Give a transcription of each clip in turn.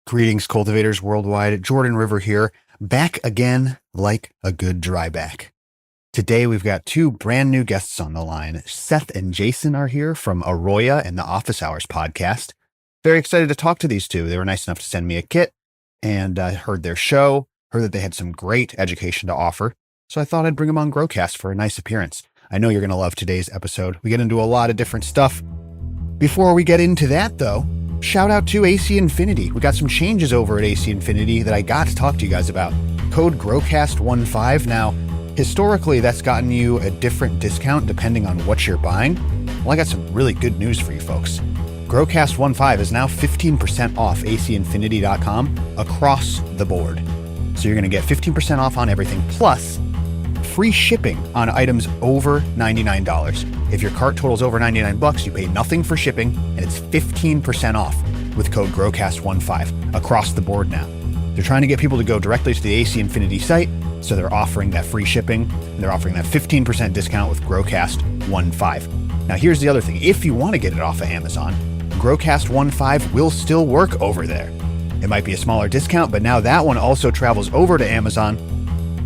Greetings, cultivators worldwide. Jordan River here, back again like a good dryback. Today, we've got two brand new guests on the line. Seth and Jason are here from Arroyo and the Office Hours podcast. Very excited to talk to these two. They were nice enough to send me a kit, and I heard their show, heard that they had some great education to offer, so I thought I'd bring them on Growcast for a nice appearance. I know you're going to love today's episode. We get into a lot of different stuff. Before we get into that, though, shout out to AC Infinity. We got some changes over at AC Infinity that I got to talk to you guys about. Code Growcast15. Now, historically, that's gotten you a different discount depending on what you're buying. Well, I got some really good news for you folks. Growcast15 is now 15% off acinfinity.com across the board. So you're going to get 15% off on everything, plus free shipping on items over $99. If your cart totals over $99, you pay nothing for shipping, and it's 15% off with code Growcast15 across the board now. They're trying to get people to go directly to the AC Infinity site, so they're offering that free shipping, and they're offering that 15% discount with Growcast15. Now, here's the other thing. If you want to get it off of Amazon, Growcast15 will still work over there. It might be a smaller discount, but now that one also travels over to Amazon,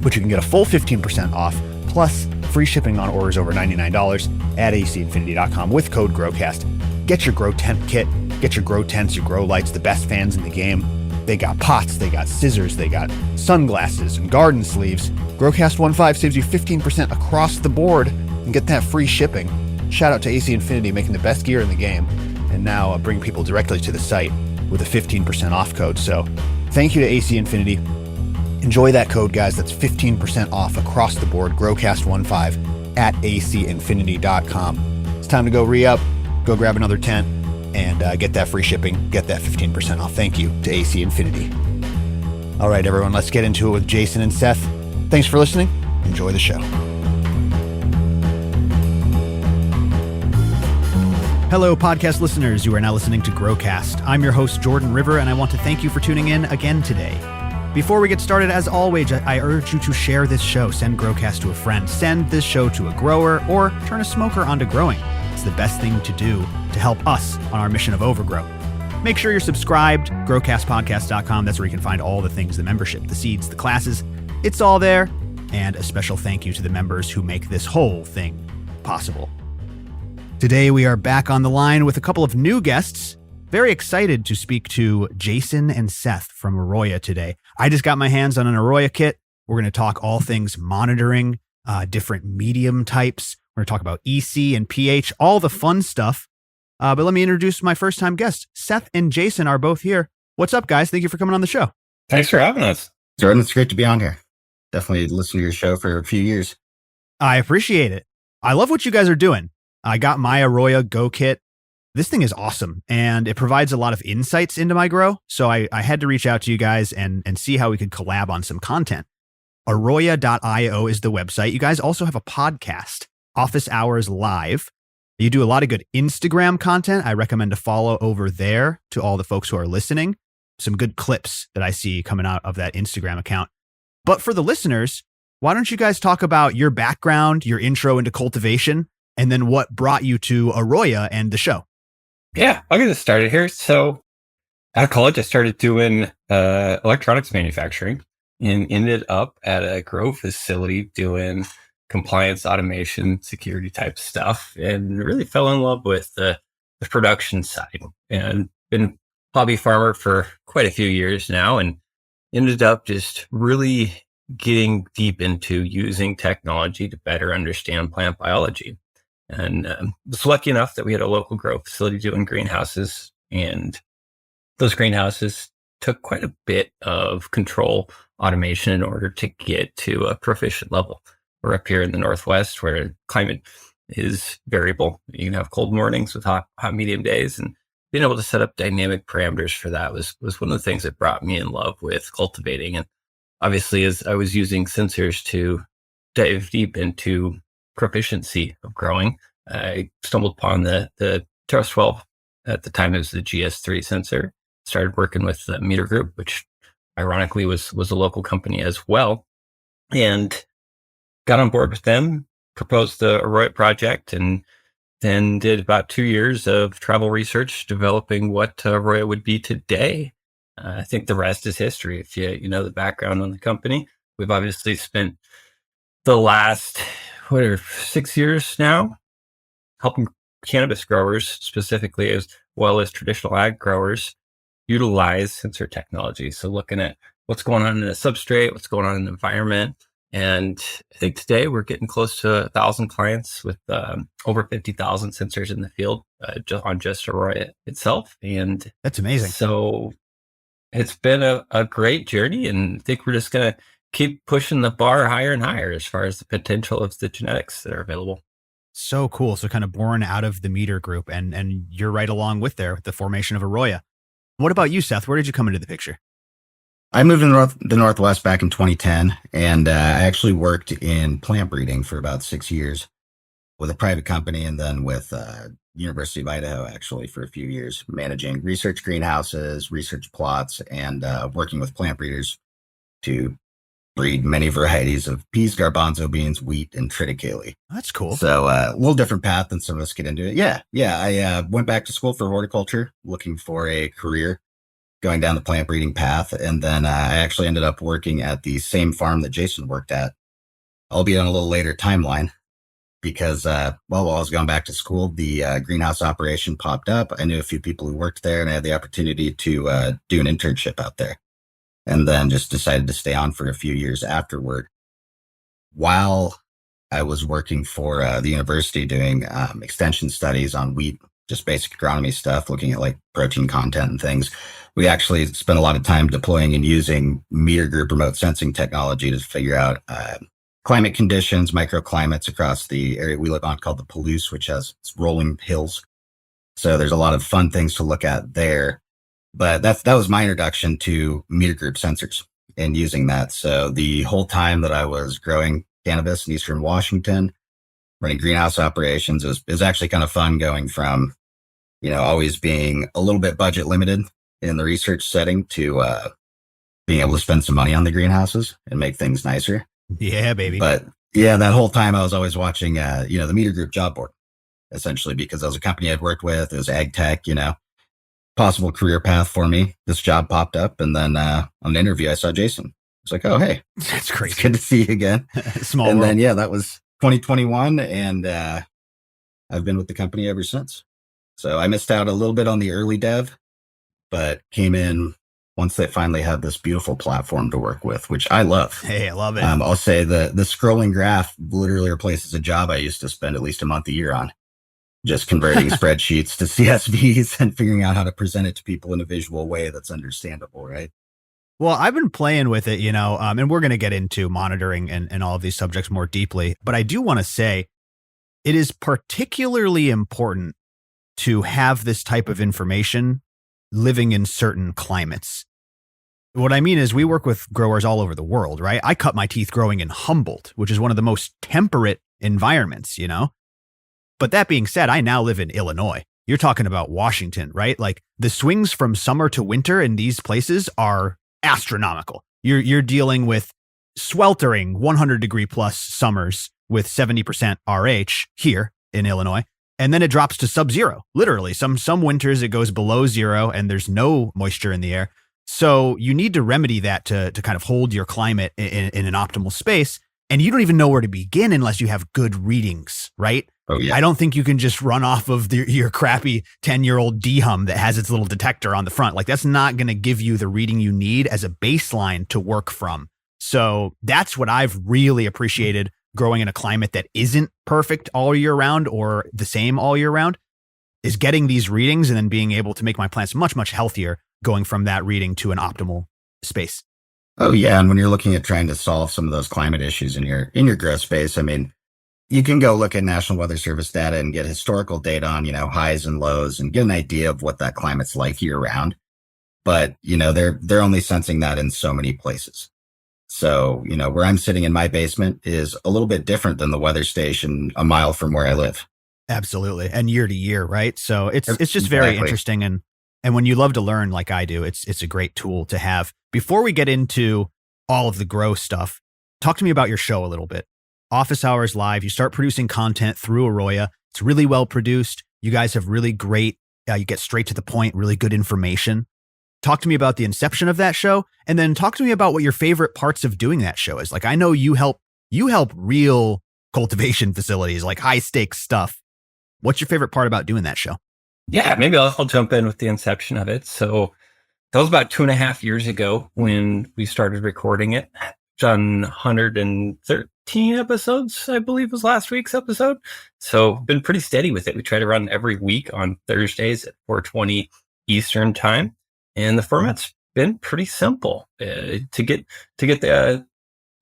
but you can get a full 15% off, plus free shipping on orders over $99 at acinfinity.com with code Growcast. Get your Grow Tent kit, get your Grow Tents, your Grow Lights, the best fans in the game. They got pots, they got scissors, they got sunglasses and garden sleeves. Growcast15 saves you 15% across the board and get that free shipping. Shout out to AC Infinity making the best gear in the game, and now bring people directly to the site with a 15% off code. So thank you to AC Infinity. Enjoy that code, guys. That's 15% off across the board. Growcast15 at acinfinity.com. It's time to go re-up, go grab another tent, and get that free shipping, get that 15% off. Thank you to AC Infinity. All right, everyone, let's get into it with Jason and Seth. Thanks for listening. Enjoy the show. Hello, podcast listeners. You are now listening to Growcast. I'm your host, Jordan River, and I want to thank you for tuning in again today. Before we get started, as always, I urge you to share this show. Send Growcast to a friend. Send this show to a grower, or turn a smoker onto growing. It's the best thing to do to help us on our mission of overgrow. Make sure you're subscribed, growcastpodcast.com. That's where you can find all the things, the membership, the seeds, the classes. It's all there. And a special thank you to the members who make this whole thing possible. Today, we are back on the line with a couple of new guests. Very excited to speak to Jason and Seth from Arroyo today. I just got my hands on an Arroyo kit. We're going to talk all things monitoring, different medium types. We're going to talk about EC and pH, all the fun stuff. But let me introduce my first-time guests. Seth and Jason are both here. What's up, guys? Thank you for coming on the show. Thanks for having us. Jordan, it's great to be on here. Definitely listened to your show for a few years. I appreciate it. I love what you guys are doing. I got my Arroyo Go kit. This thing is awesome, and it provides a lot of insights into my grow. So I had to reach out to you guys and see how we could collab on some content. Arroyo.io is the website. You guys also have a podcast, Office Hours Live. You do a lot of good Instagram content. I recommend to follow over there to all the folks who are listening. Some good clips that I see coming out of that Instagram account. But for the listeners, why don't you guys talk about your background, your intro into cultivation, and then what brought you to Arroyo and the show? Yeah, I'll get us started here. So out of college, I started doing electronics manufacturing and ended up at a grow facility doing compliance, automation, security type stuff, and really fell in love with the production side. And been a hobby farmer for quite a few years now, and ended up just really getting deep into using technology to better understand plant biology. And was lucky enough that we had a local grow facility doing greenhouses, and those greenhouses took quite a bit of control automation in order to get to a proficient level. We're up here in the Northwest where climate is variable. You can have cold mornings with hot, medium days, and being able to set up dynamic parameters for that was one of the things that brought me in love with cultivating. And obviously, as I was using sensors to dive deep into proficiency of growing, I stumbled upon the Terras 12. At the time, it was the GS3 sensor. Started working with the Meter Group, which ironically was a local company as well, and got on board with them, proposed the Arroyo project, and then did about 2 years of travel research developing what Arroyo would be today. I think the rest is history. If you know the background on the company, we've obviously spent the last 6 years now helping cannabis growers specifically, as well as traditional ag growers, utilize sensor technology. So looking at what's going on in the substrate, what's going on in the environment. And I think today we're getting close to 1,000 clients with over 50,000 sensors in the field on just Aurora itself. And That's amazing. so it's been a great journey, and I think we're just going to keep pushing the bar higher and higher as far as the potential of the genetics that are available. So cool. So kind of born out of the meter group, and you're right along with the formation of Arroyo. What about you, Seth? Where did you come into the picture? I moved to the Northwest back in 2010, and I actually worked in plant breeding for about 6 years with a private company, and then with University of Idaho, actually, for a few years, managing research greenhouses, research plots, and working with plant breeders to breed many varieties of peas, garbanzo beans, wheat, and triticale. That's cool. So a little different path than some of us get into it. Yeah. I went back to school for horticulture, looking for a career, going down the plant breeding path. And then I actually ended up working at the same farm that Jason worked at, albeit on a little later timeline, because, while I was going back to school, the greenhouse operation popped up. I knew a few people who worked there, and I had the opportunity to do an internship out there, and then just decided to stay on for a few years afterward. While I was working for the university doing extension studies on wheat, just basic agronomy stuff, looking at like protein content and things, we actually spent a lot of time deploying and using meter group remote sensing technology to figure out climate conditions, microclimates across the area we live on called the Palouse, which has rolling hills. So there's a lot of fun things to look at there. But that was my introduction to meter group sensors and using that. So the whole time that I was growing cannabis in Eastern Washington, running greenhouse operations, it was actually kind of fun going from, always being a little bit budget limited in the research setting to being able to spend some money on the greenhouses and make things nicer. Yeah, baby. But yeah, that whole time I was always watching, the meter group job board, essentially, because that was a company I'd worked with. It was ag tech, possible career path for me. This job popped up, and then on an interview, I saw Jason. It's like, oh, hey, that's crazy. It's good to see you again. Small and world. then, that was 2021, and I've been with the company ever since. So I missed out a little bit on the early dev, but came in once they finally had this beautiful platform to work with, which I love. Hey, I love it. I'll say the scrolling graph literally replaces a job I used to spend at least a month a year on, just converting spreadsheets to CSVs and figuring out how to present it to people in a visual way that's understandable, right? Well, I've been playing with it, and we're going to get into monitoring and all of these subjects more deeply. But I do want to say it is particularly important to have this type of information living in certain climates. What I mean is we work with growers all over the world, right? I cut my teeth growing in Humboldt, which is one of the most temperate environments, But that being said, I now live in Illinois. You're talking about Washington, right? Like the swings from summer to winter in these places are astronomical. You're dealing with sweltering 100-degree plus summers with 70% RH here in Illinois. And then it drops to sub-zero. Literally, some winters it goes below zero and there's no moisture in the air. So you need to remedy that to kind of hold your climate in an optimal space. And you don't even know where to begin unless you have good readings, right? Oh, yeah. I don't think you can just run off of your crappy 10-year-old D-hum that has its little detector on the front. Like that's not going to give you the reading you need as a baseline to work from. So that's what I've really appreciated growing in a climate that isn't perfect all year round or the same all year round, is getting these readings and then being able to make my plants much, much healthier going from that reading to an optimal space. Oh, yeah. And when you're looking at trying to solve some of those climate issues in your grow space, I mean, you can go look at National Weather Service data and get historical data on, highs and lows and get an idea of what that climate's like year round. But, they're only sensing that in so many places. So, where I'm sitting in my basement is a little bit different than the weather station a mile from where I live. Absolutely. And year to year, right? So it's just Exactly. very interesting. And when you love to learn like I do, it's a great tool to have. Before we get into all of the grow stuff, talk to me about your show a little bit. Office Hours Live, you start producing content through Arroyo. It's really well produced. You guys have really great, you get straight to the point, really good information. Talk to me about the inception of that show, and then talk to me about what your favorite parts of doing that show is. Like, I know you help real cultivation facilities, like high stakes stuff. What's your favorite part about doing that show? Yeah, maybe I'll jump in with the inception of it. So that was about 2.5 years ago when we started recording it. Done 113 episodes, I believe was last week's episode. So been pretty steady with it. We try to run every week on Thursdays at 4:20 Eastern time. And the format's been pretty simple. To get the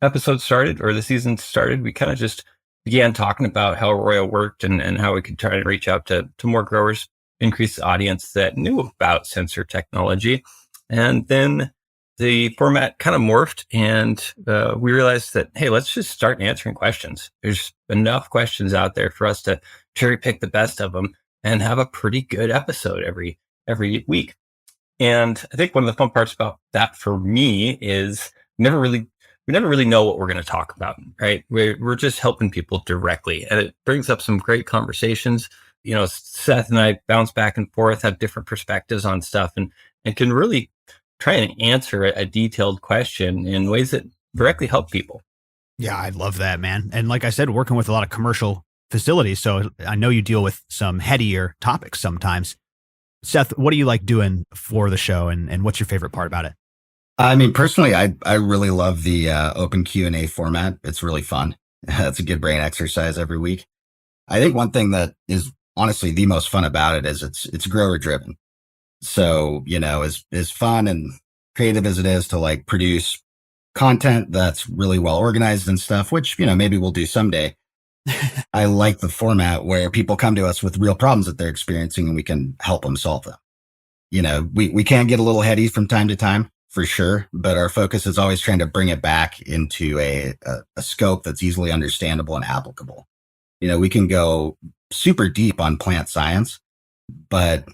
episode started or the season started, we kind of just began talking about how Arroyo worked and how we could try to reach out to more growers, increase the audience that knew about sensor technology. And then the format kind of morphed, and we realized that, hey, let's just start answering questions. There's enough questions out there for us to cherry pick the best of them and have a pretty good episode every week. And I think one of the fun parts about that for me is we never really know what we're going to talk about, right? We're just helping people directly, and it brings up some great conversations. You know, Seth and I bounce back and forth, have different perspectives on stuff, and can really try and answer a detailed question in ways that directly help people. Yeah, I love that, man. And like I said, working with a lot of commercial facilities, so I know you deal with some headier topics sometimes. Seth, what do you like doing for the show, and what's your favorite part about it? I mean, personally, I really love the open Q&A format. It's really fun. It's a good brain exercise every week. I think one thing that is honestly the most fun about it is it's grower driven. So, you know, as fun and creative as it is to like produce content that's really well organized and stuff, which, you know, maybe we'll do someday. I like the format where people come to us with real problems that they're experiencing and we can help them solve them. You know, we can get a little heady from time to time for sure, but our focus is always trying to bring it back into a scope that's easily understandable and applicable. You know, we can go super deep on plant science, but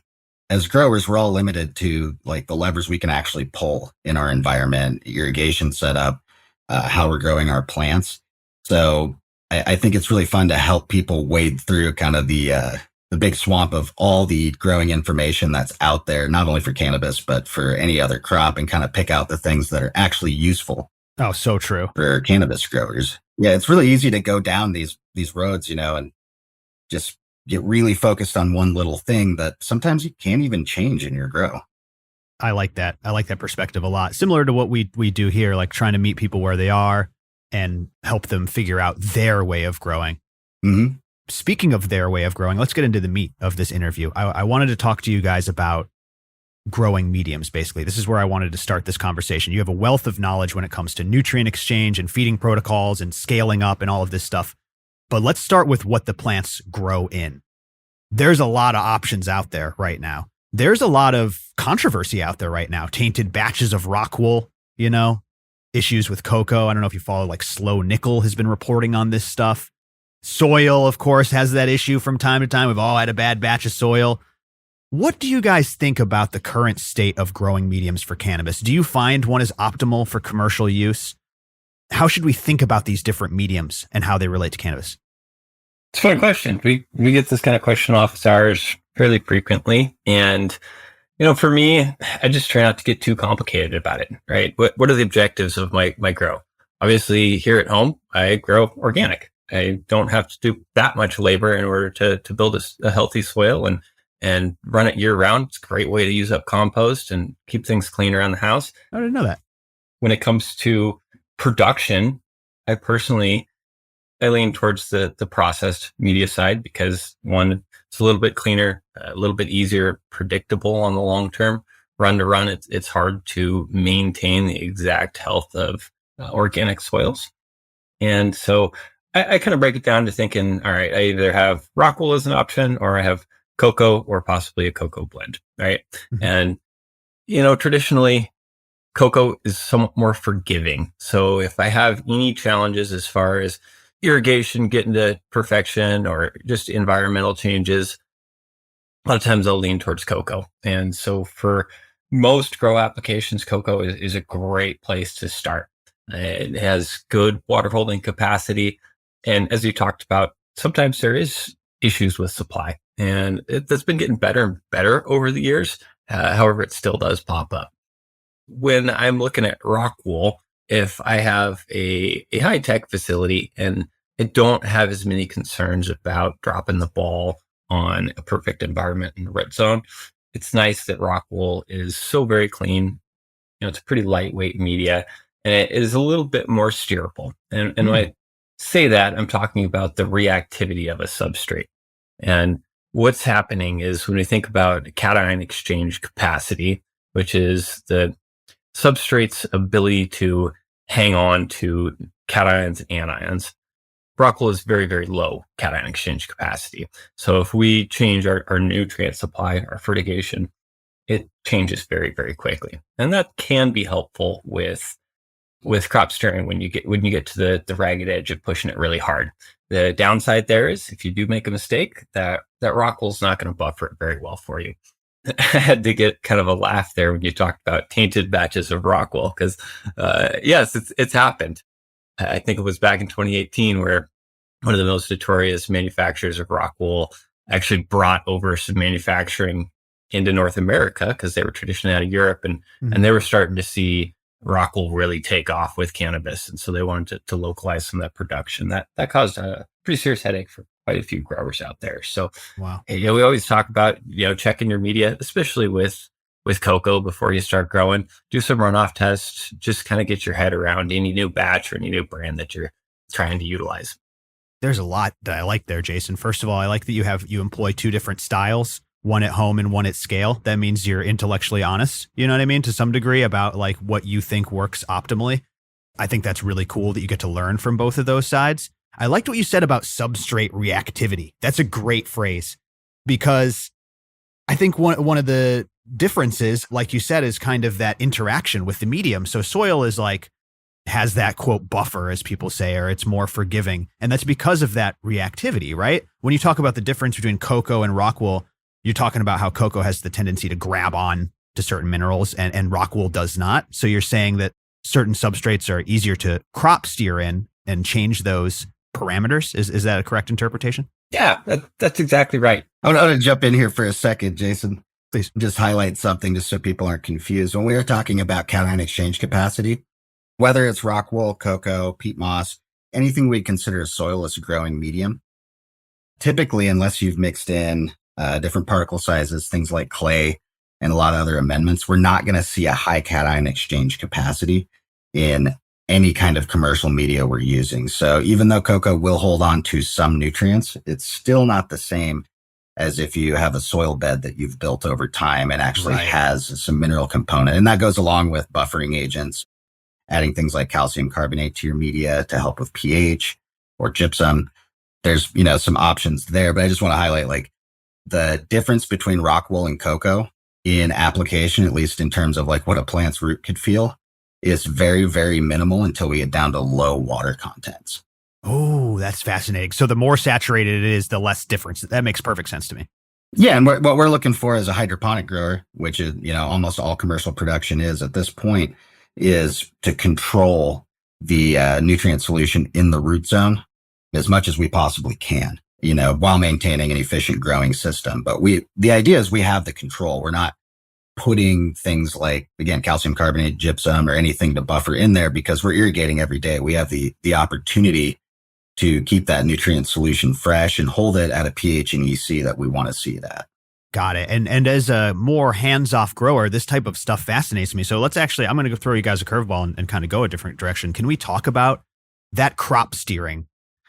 as growers, we're all limited to like the levers we can actually pull in our environment, irrigation setup, how we're growing our plants. So I think it's really fun to help people wade through kind of the big swamp of all the growing information that's out there, not only for cannabis, but for any other crop, and kind of pick out the things that are actually useful. Oh, so true. For cannabis growers. Yeah, it's really easy to go down these roads, you know, and just get really focused on one little thing that sometimes you can't even change in your grow. I like that. I like that perspective a lot. Similar to what we do here, like trying to meet people where they are and help them figure out their way of growing. Mm-hmm. Speaking of their way of growing, let's get into the meat of this interview. I wanted to talk to you guys about growing mediums, basically. This is where I wanted to start this conversation. You have a wealth of knowledge when it comes to nutrient exchange and feeding protocols and scaling up and all of this stuff. But let's start with what the plants grow in. There's a lot of options out there right now. There's a lot of controversy out there right now. Tainted batches of rock wool, you know, issues with cocoa. I don't know if you follow, like Slow Nickel has been reporting on this stuff. Soil, of course, has that issue from time to time. We've all had a bad batch of soil. What do you guys think about the current state of growing mediums for cannabis? Do you find one is optimal for commercial use? How should we think about these different mediums and how they relate to cannabis? It's a fun question. We get this kind of question off ours fairly frequently. And, you know, for me, I just try not to get too complicated about it, right? What are the objectives of my grow? Obviously, here at home, I grow organic. I don't have to do that much labor in order to build a healthy soil and run it year round. It's a great way to use up compost and keep things clean around the house. I didn't know that. When it comes to production, I lean towards the processed media side because, one, it's a little bit cleaner, a little bit easier, predictable on the long term. Run to run, it's hard to maintain the exact health of organic soils. And so I kind of break it down to thinking, all right, I either have rock wool as an option, or I have cocoa, or possibly a cocoa blend, right? Mm-hmm. And, you know, traditionally, cocoa is somewhat more forgiving. So if I have any challenges as far as irrigation getting to perfection or just environmental changes, a lot of times I'll lean towards cocoa. And so for most grow applications, cocoa is a great place to start. It has good water holding capacity. And as you talked about, sometimes there is issues with supply, and that's been getting better and better over the years. However, it still does pop up. When I'm looking at rock wool, if I have a high-tech facility and I don't have as many concerns about dropping the ball on a perfect environment in the red zone, it's nice that rock wool is so very clean. It's a pretty lightweight media, and it is a little bit more steerable. And when I say that, I'm talking about the reactivity of a substrate. And what's happening is when we think about cation exchange capacity, which is the substrate's ability to hang on to cations and anions, rock wool is very, very low cation exchange capacity. So if we change our nutrient supply, our fertigation, it changes very, very quickly. And that can be helpful with crop steering when you get to the ragged edge of pushing it really hard. The downside there is if you do make a mistake, that rock wool is not going to buffer it very well for you. I had to get kind of a laugh there when you talked about tainted batches of rock wool because, yes, it's happened. I think it was back in 2018 where one of the most notorious manufacturers of rock wool actually brought over some manufacturing into North America because they were traditionally out of Europe and they were starting to see rock wool really take off with cannabis. And so they wanted to localize some of that production. That caused a pretty serious headache for quite a few growers out there. So wow. we always talk about, checking your media, especially with cocoa before you start growing. Do some runoff tests, just kind of get your head around any new batch or any new brand that you're trying to utilize. There's a lot that I like there, Jason. First of all, I like that you employ two different styles, one at home and one at scale. That means you're intellectually honest, you know what I mean, to some degree about like what you think works optimally. I think that's really cool that you get to learn from both of those sides. I liked what you said about substrate reactivity. That's a great phrase because I think one of the differences, like you said, is kind of that interaction with the medium. So soil is like, has that quote buffer, as people say, or it's more forgiving. And that's because of that reactivity, right? When you talk about the difference between cocoa and rock wool, you're talking about how cocoa has the tendency to grab on to certain minerals and rock wool does not. So you're saying that certain substrates are easier to crop steer in and change those parameters. Is that a correct interpretation? Yeah, that's exactly right. I want to jump in here for a second, Jason. Please. Just highlight something just so people aren't confused. When we are talking about cation exchange capacity, whether it's rock wool, cocoa, peat moss, anything we consider a soilless growing medium, typically, unless you've mixed in different particle sizes, things like clay and a lot of other amendments, we're not going to see a high cation exchange capacity in any kind of commercial media we're using. So even though cocoa will hold on to some nutrients, it's still not the same as if you have a soil bed that you've built over time and actually has some mineral component. And that goes along with buffering agents, adding things like calcium carbonate to your media to help with pH or gypsum. There's, some options there, but I just want to highlight like the difference between rock wool and cocoa in application, at least in terms of like what a plant's root could feel, is very, very minimal until we get down to low water contents. Oh, that's fascinating. So the more saturated it is, the less difference. That makes perfect sense to me. Yeah. And what we're looking for as a hydroponic grower, which is, almost all commercial production is at this point, is to control the nutrient solution in the root zone as much as we possibly can, while maintaining an efficient growing system. But the idea is we have the control. We're not putting things like, again, calcium carbonate, gypsum, or anything to buffer in there because we're irrigating every day. We have the opportunity to keep that nutrient solution fresh and hold it at a pH and EC that we want to see it at. Got it. And as a more hands-off grower, this type of stuff fascinates me. So I'm going to go throw you guys a curveball and kind of go a different direction. Can we talk about that crop steering,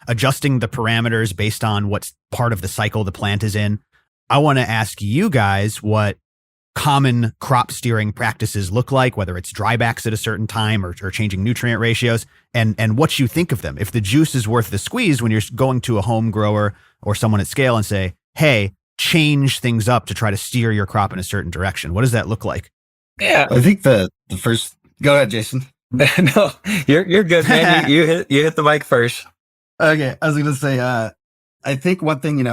adjusting the parameters based on what part of the cycle the plant is in? I want to ask you guys what common crop steering practices look like, whether it's drybacks at a certain time or changing nutrient ratios, and what you think of them. If the juice is worth the squeeze when you're going to a home grower or someone at scale and say, hey, change things up to try to steer your crop in a certain direction. What does that look like? Yeah. I think the first, go ahead, Jason. No, you're good, man. you hit the mic first. Okay. I was going to say, I think one thing,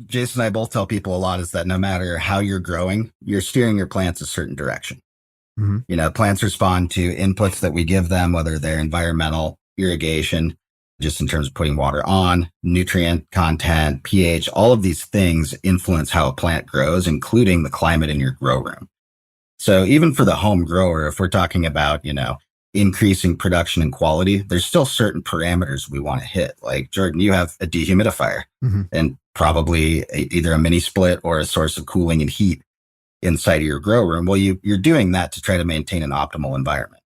Jason and I both tell people a lot is that no matter how you're growing, you're steering your plants a certain direction. Mm-hmm. Plants respond to inputs that we give them, whether they're environmental, irrigation, just in terms of putting water on, nutrient content, pH, all of these things influence how a plant grows, including the climate in your grow room. So even for the home grower, if we're talking about, increasing production and quality, there's still certain parameters we want to hit. Like Jordan, you have a dehumidifier and probably either a mini split or a source of cooling and heat inside of your grow room. Well, you're doing that to try to maintain an optimal environment.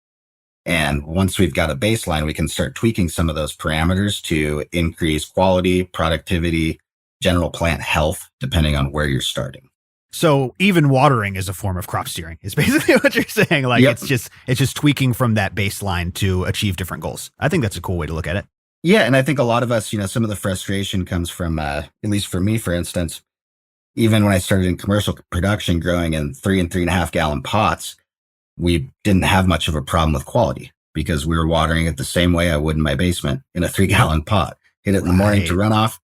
And once we've got a baseline, we can start tweaking some of those parameters to increase quality, productivity, general plant health, depending on where you're starting. So even watering is a form of crop steering, is basically what you're saying. Like it's just tweaking from that baseline to achieve different goals. I think that's a cool way to look at it. Yeah. And I think a lot of us, some of the frustration comes from, at least for me, for instance, even when I started in commercial production growing in 3 and 3.5 gallon pots, we didn't have much of a problem with quality because we were watering it the same way I would in my basement in a 3-gallon pot. Hit it in the morning to run off,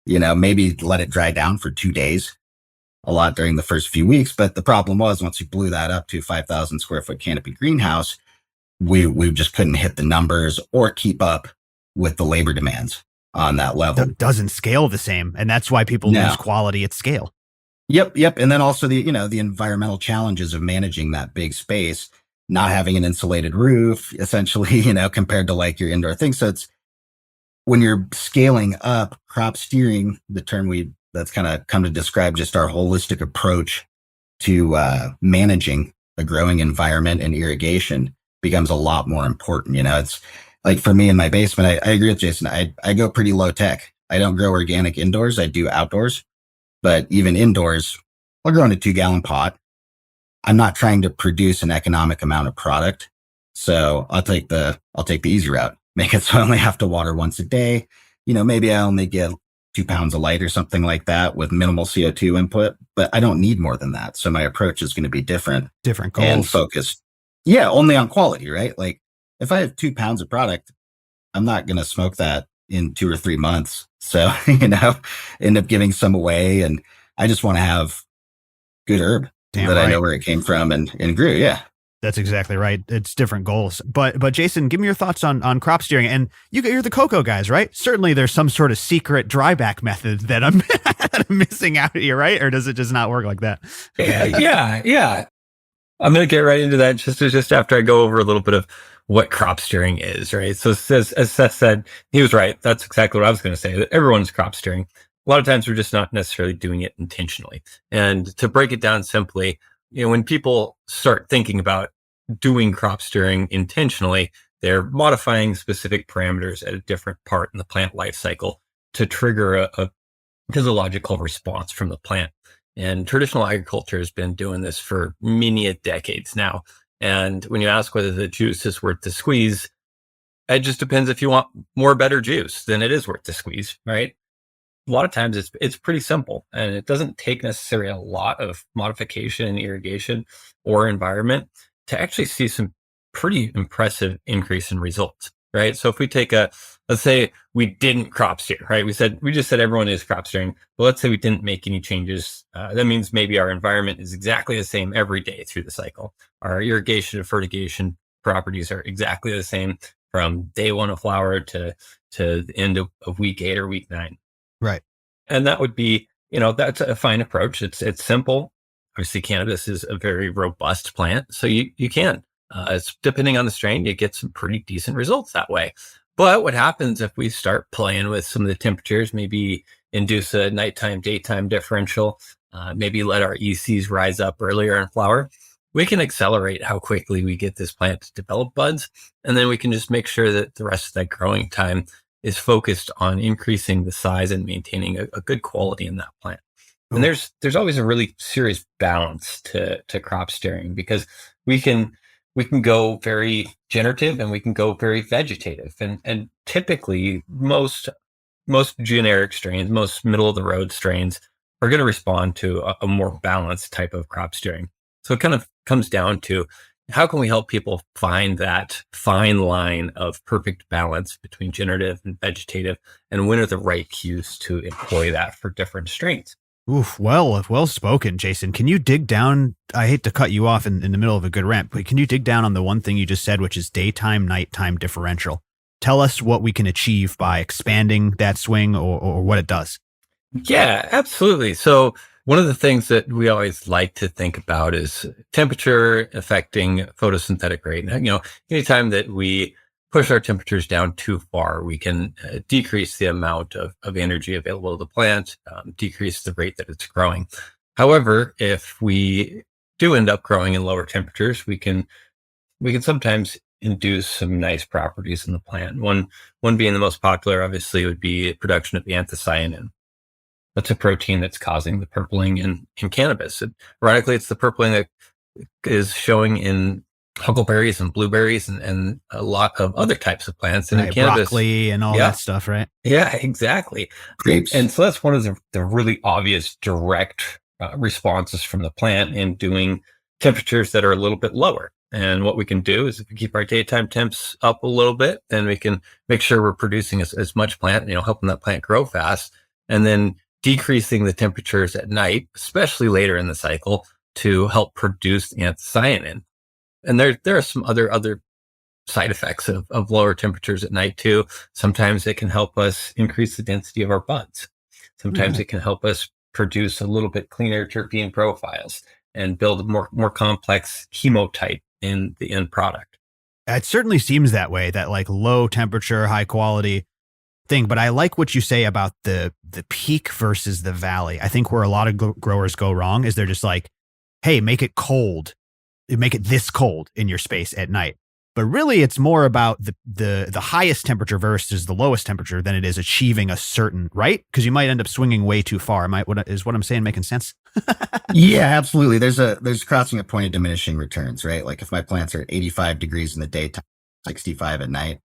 maybe let it dry down for 2 days. A lot during the first few weeks. But the problem was once we blew that up to 5,000 square foot canopy greenhouse, we just couldn't hit the numbers or keep up with the labor demands on that level. It doesn't scale the same. And that's why people lose quality at scale. Yep. And then also the environmental challenges of managing that big space, not having an insulated roof, essentially, compared to like your indoor thing. So it's when you're scaling up crop steering, the term that's kind of come to describe just our holistic approach to managing a growing environment and irrigation becomes a lot more important. It's like for me in my basement, I agree with Jason. I go pretty low tech. I don't grow organic indoors. I do outdoors, but even indoors, I'll grow in a 2-gallon pot. I'm not trying to produce an economic amount of product. So I'll take the easy route, make it so I only have to water once a day. Maybe I only get 2 pounds of light or something like that with minimal CO2 input, but I don't need more than that. So my approach is going to be different goals and focused. Yeah. Only on quality, right? Like if I have 2 pounds of product, I'm not going to smoke that in 2 or 3 months. So, end up giving some away. And I just want to have good herb I know where it came from and grew. Yeah. That's exactly right. It's different goals. But Jason, give me your thoughts on crop steering. And you're the cocoa guys, right? Certainly there's some sort of secret dryback method that I'm missing out here, right? Or does it just not work like that? Yeah. I'm going to get right into that just after I go over a little bit of what crop steering is, right? So as Seth said, he was right. That's exactly what I was going to say, that everyone's crop steering. A lot of times we're just not necessarily doing it intentionally. And to break it down simply, when people start thinking about doing crop steering intentionally, they're modifying specific parameters at a different part in the plant life cycle to trigger a physiological response from the plant. And traditional agriculture has been doing this for many decades now. And when you ask whether the juice is worth the squeeze, it just depends if you want more better juice, then it is worth the squeeze, right? A lot of times it's pretty simple, and it doesn't take necessarily a lot of modification in irrigation or environment to actually see some pretty impressive increase in results, right? So if we take let's say we didn't crop steer, right? We just said everyone is crop steering, but let's say we didn't make any changes. That means maybe our environment is exactly the same every day through the cycle. Our irrigation and fertigation properties are exactly the same from day 1 of flower to the end of week 8 or week 9. Right. And that would be, that's a fine approach. It's simple. Obviously, cannabis is a very robust plant. So you can, it's depending on the strain, you get some pretty decent results that way. But what happens if we start playing with some of the temperatures, maybe induce a nighttime, daytime differential, maybe let our ECs rise up earlier in flower, we can accelerate how quickly we get this plant to develop buds. And then we can just make sure that the rest of that growing time is focused on increasing the size and maintaining a good quality in that plant. And there's always a really serious balance to crop steering, because we can go very generative and we can go very vegetative. And typically most generic strains, most middle of the road strains are going to respond to a more balanced type of crop steering. So it kind of comes down to, how can we help people find that fine line of perfect balance between generative and vegetative, and when are the right cues to employ that for different strains? Oof, well spoken, Jason. Can you dig down? I hate to cut you off in the middle of a good rant, but can you dig down on the one thing you just said, which is daytime, nighttime differential? Tell us what we can achieve by expanding that swing or what it does. Yeah, absolutely. So, One of the things that we always like to think about is temperature affecting photosynthetic rate. Anytime that we push our temperatures down too far, we can decrease the amount of energy available to the plant, decrease the rate that it's growing. However, if we do end up growing in lower temperatures, we can sometimes induce some nice properties in the plant. One being the most popular, obviously, would be production of anthocyanin. That's a protein that's causing the purpling in cannabis. Ironically, it's the purpling that is showing in huckleberries and blueberries and a lot of other types of plants. And in cannabis, broccoli and all that stuff, right? Yeah, exactly. Grapes. And so that's one of the really obvious direct responses from the plant in doing temperatures that are a little bit lower. And what we can do is if we keep our daytime temps up a little bit, then we can make sure we're producing as much plant, helping that plant grow fast, and then decreasing the temperatures at night, especially later in the cycle, to help produce anthocyanin. And there are some other side effects of lower temperatures at night too. Sometimes it can help us increase the density of our buds. Sometimes it can help us produce a little bit cleaner terpene profiles and build a more complex chemotype in the end product. It certainly seems that way, that like low temperature, high quality thing. But I like what you say about the peak versus the valley. I think where a lot of growers go wrong is they're just like, hey, make it cold. Make it this cold in your space at night. But really, it's more about the highest temperature versus the lowest temperature than it is achieving a certain, right? Because you might end up swinging way too far. Is what I'm saying making sense? Yeah, absolutely. There's crossing a point of diminishing returns, right? Like if my plants are at 85 degrees in the daytime, 65 at night,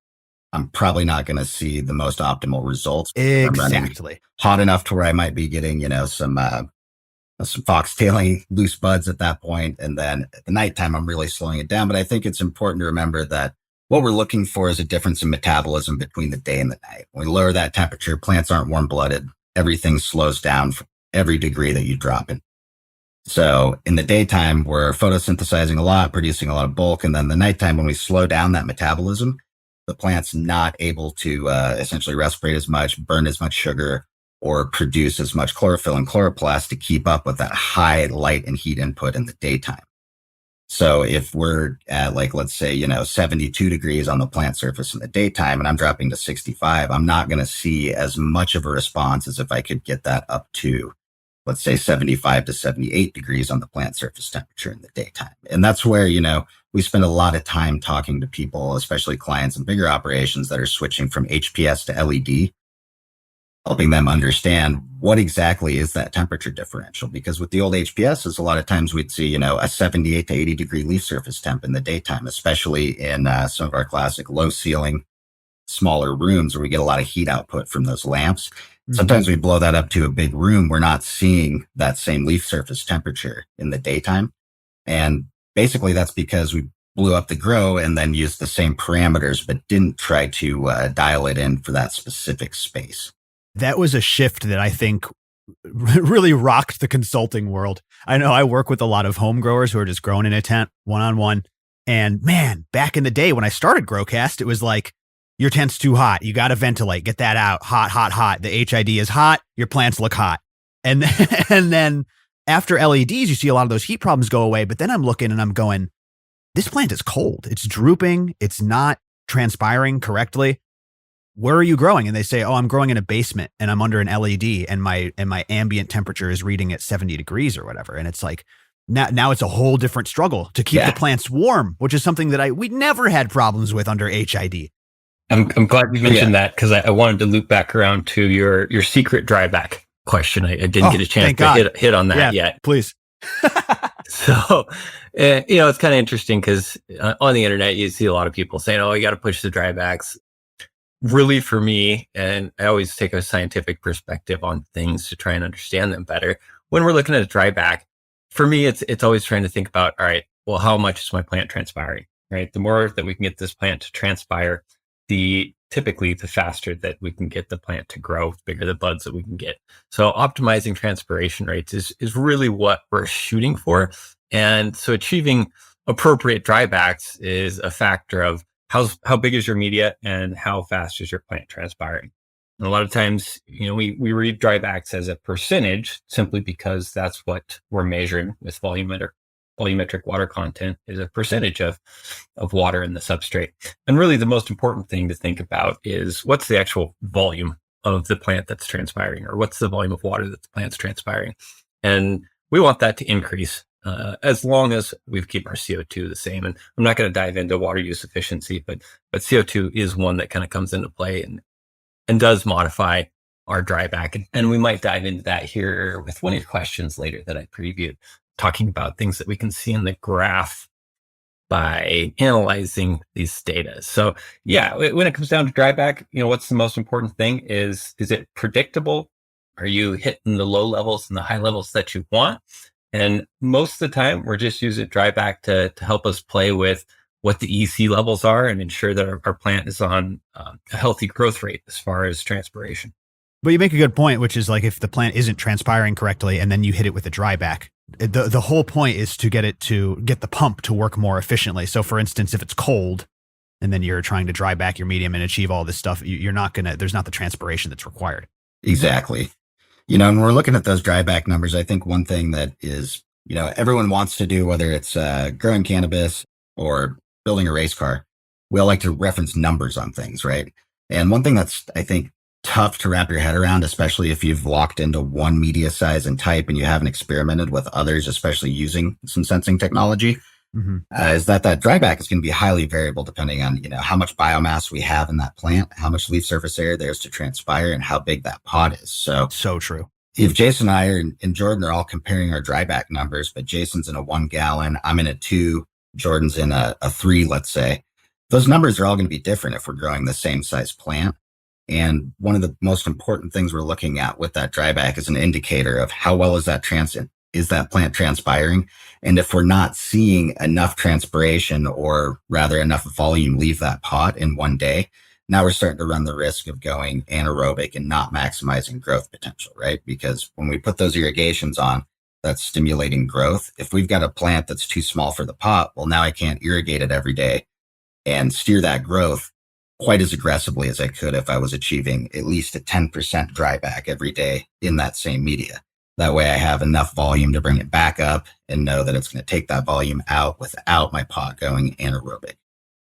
I'm probably not going to see the most optimal results. Exactly. Hot enough to where I might be getting, some foxtailing loose buds at that point. And then at the nighttime, I'm really slowing it down. But I think it's important to remember that what we're looking for is a difference in metabolism between the day and the night. When we lower that temperature, plants aren't warm-blooded. Everything slows down for every degree that you drop it. So in the daytime, we're photosynthesizing a lot, producing a lot of bulk. And then the nighttime, when we slow down that metabolism, the plant's not able to essentially respirate as much, burn as much sugar, or produce as much chlorophyll and chloroplast to keep up with that high light and heat input in the daytime. So if we're at let's say, 72 degrees on the plant surface in the daytime and I'm dropping to 65, I'm not going to see as much of a response as if I could get that up to, let's say 75 to 78 degrees on the plant surface temperature in the daytime. And that's where, we spend a lot of time talking to people, especially clients in bigger operations that are switching from HPS to LED, helping them understand what exactly is that temperature differential. Because with the old HPSs, a lot of times we'd see, a 78 to 80 degree leaf surface temp in the daytime, especially in some of our classic low ceiling, smaller rooms where we get a lot of heat output from those lamps. Mm-hmm. Sometimes we blow that up to a big room. We're not seeing that same leaf surface temperature in the daytime. And basically that's because we blew up the grow and then used the same parameters, but didn't try to dial it in for that specific space. That was a shift that I think really rocked the consulting world. I know I work with a lot of home growers who are just growing in a tent one-on-one. And man, back in the day when I started Growcast, it was like, your tent's too hot. You got to ventilate, get that out. Hot, hot, hot. The HID is hot. Your plants look hot. And then after LEDs, you see a lot of those heat problems go away. But then I'm looking and I'm going, this plant is cold. It's drooping. It's not transpiring correctly. Where are you growing? And they say, oh, I'm growing in a basement and I'm under an LED and my ambient temperature is reading at 70 degrees or whatever. And it's like, now it's a whole different struggle to keep the plants warm, which is something that we never had problems with under HID. I'm glad you mentioned that because I wanted to loop back around to your secret dryback question. I didn't get a chance to hit on that yet. Please. So, it's kind of interesting because on the internet, you see a lot of people saying, oh, you got to push the drybacks. Really, for me, and I always take a scientific perspective on things to try and understand them better. When we're looking at a dryback, for me, it's always trying to think about, all right, well, how much is my plant transpiring, right? The more that we can get this plant to transpire, typically the faster that we can get the plant to grow, the bigger the buds that we can get. So optimizing transpiration rates is really what we're shooting for. And so achieving appropriate drybacks is a factor of how big is your media and how fast is your plant transpiring. And a lot of times, we read drybacks as a percentage simply because that's what we're measuring with volumetric water content is a percentage of water in the substrate. And really the most important thing to think about is what's the actual volume of the plant that's transpiring, or what's the volume of water that the plant's transpiring. And we want that to increase as long as we keep our CO2 the same. And I'm not going to dive into water use efficiency, but CO2 is one that kind of comes into play and does modify our dryback. And we might dive into that here with one of your questions later that I previewed, talking about things that we can see in the graph by analyzing these data. So yeah, when it comes down to dryback, what's the most important thing is it predictable? Are you hitting the low levels and the high levels that you want? And most of the time, we're just using dryback to help us play with what the EC levels are and ensure that our plant is on a healthy growth rate as far as transpiration. But you make a good point, which is like if the plant isn't transpiring correctly and then you hit it with a dryback, the whole point is to get the pump to work more efficiently. So for instance, if it's cold and then you're trying to dry back your medium and achieve all this stuff, there's not the transpiration that's required. Exactly. When we're looking at those dryback numbers, I think one thing that is, everyone wants to do, whether it's growing cannabis or building a race car, we all like to reference numbers on things, right? And one thing that's, I think, tough to wrap your head around, especially if you've locked into one media size and type and you haven't experimented with others, especially using some sensing technology, is that dryback is going to be highly variable depending on, how much biomass we have in that plant, how much leaf surface area there's to transpire, and how big that pod is. So true. If Jason and I and Jordan are all comparing our dryback numbers, but Jason's in a 1 gallon, I'm in a 2, Jordan's in a 3, let's say, those numbers are all going to be different if we're growing the same size plant. And one of the most important things we're looking at with that dryback is an indicator of how well is that plant transpiring? And if we're not seeing enough transpiration, or rather enough volume leave that pot in one day, now we're starting to run the risk of going anaerobic and not maximizing growth potential, right? Because when we put those irrigations on, that's stimulating growth. If we've got a plant that's too small for the pot, well, now I can't irrigate it every day and steer that growth quite as aggressively as I could if I was achieving at least a 10% dryback every day in that same media. That way I have enough volume to bring it back up and know that it's going to take that volume out without my pot going anaerobic.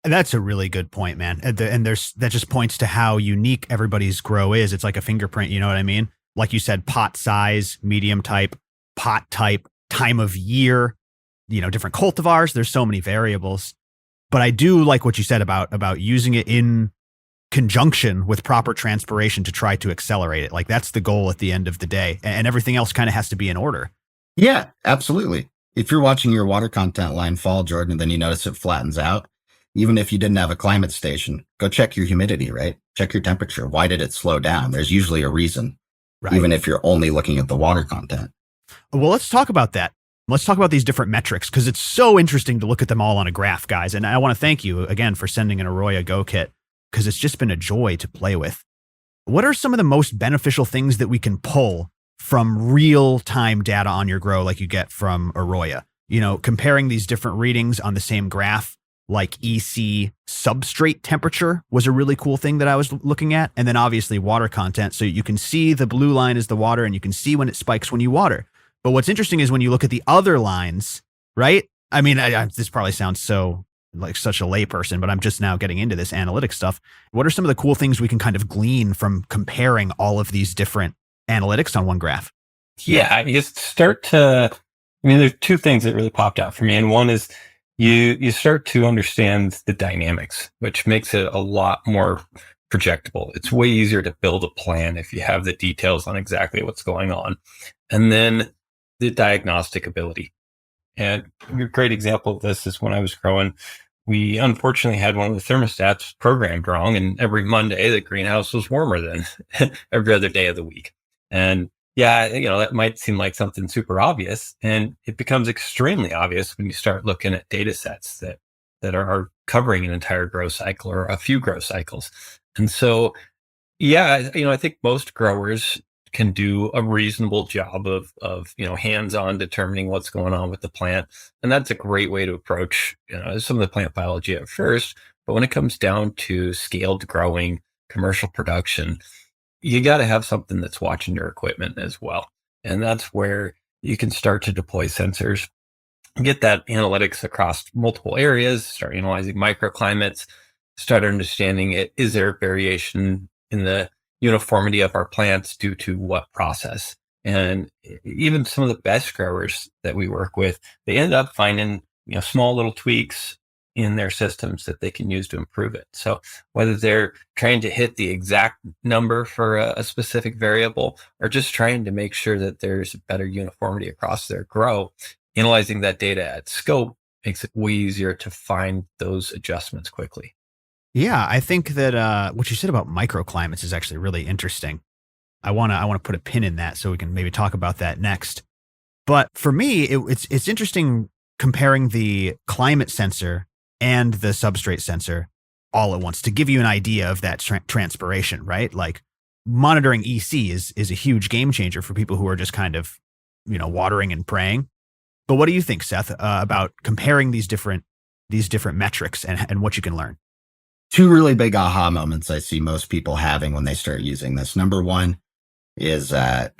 That's a really good point, man. And that just points to how unique everybody's grow is. It's like a fingerprint, you know what I mean? Like you said, pot size, medium type, pot type, time of year, different cultivars. There's so many variables. But I do like what you said about using it in conjunction with proper transpiration to try to accelerate it. Like that's the goal at the end of the day. And everything else kind of has to be in order. Yeah, absolutely. If you're watching your water content line fall, Jordan, and then you notice it flattens out, even if you didn't have a climate station, go check your humidity, right? Check your temperature. Why did it slow down? There's usually a reason, right? Even if you're only looking at the water content. Well, let's talk about that. Let's talk about these different metrics because it's so interesting to look at them all on a graph, guys. And I want to thank you again for sending an Arroyo Go kit because it's just been a joy to play with. What are some of the most beneficial things that we can pull from real-time data on your grow like you get from Arroyo? Comparing these different readings on the same graph, like EC substrate temperature was a really cool thing that I was looking at. And then obviously water content. So you can see the blue line is the water and you can see when it spikes when you water. But what's interesting is when you look at the other lines, right? I mean, this probably sounds so like such a layperson, but I'm just now getting into this analytic stuff. What are some of the cool things we can kind of glean from comparing all of these different analytics on one graph? Yeah, you start to, there's two things that really popped out for me. And one is you start to understand the dynamics, which makes it a lot more projectable. It's way easier to build a plan if you have the details on exactly what's going on. And then the diagnostic ability. And a great example of this is when I was growing, we unfortunately had one of the thermostats programmed wrong. And every Monday, the greenhouse was warmer than every other day of the week. And yeah, that might seem like something super obvious. And it becomes extremely obvious when you start looking at data sets that are covering an entire grow cycle or a few grow cycles. And so, yeah, I think most growers can do a reasonable job of hands-on determining what's going on with the plant. And that's a great way to approach, some of the plant biology at first. But when it comes down to scaled growing, commercial production, you got to have something that's watching your equipment as well. And that's where you can start to deploy sensors, get that analytics across multiple areas, start analyzing microclimates, start understanding it. Is there variation in the uniformity of our plants due to what process? And even some of the best growers that we work with, they end up finding, small little tweaks in their systems that they can use to improve it. So whether they're trying to hit the exact number for a specific variable or just trying to make sure that there's better uniformity across their grow, analyzing that data at scope makes it way easier to find those adjustments quickly. Yeah, I think that what you said about microclimates is actually really interesting. I wanna put a pin in that so we can maybe talk about that next. But for me, it's interesting comparing the climate sensor and the substrate sensor all at once to give you an idea of that transpiration, right? Like monitoring EC is a huge game changer for people who are just kind of, watering and praying. But what do you think, Seth, about comparing these different metrics and what you can learn? Two really big aha moments I see most people having when they start using this. Number one is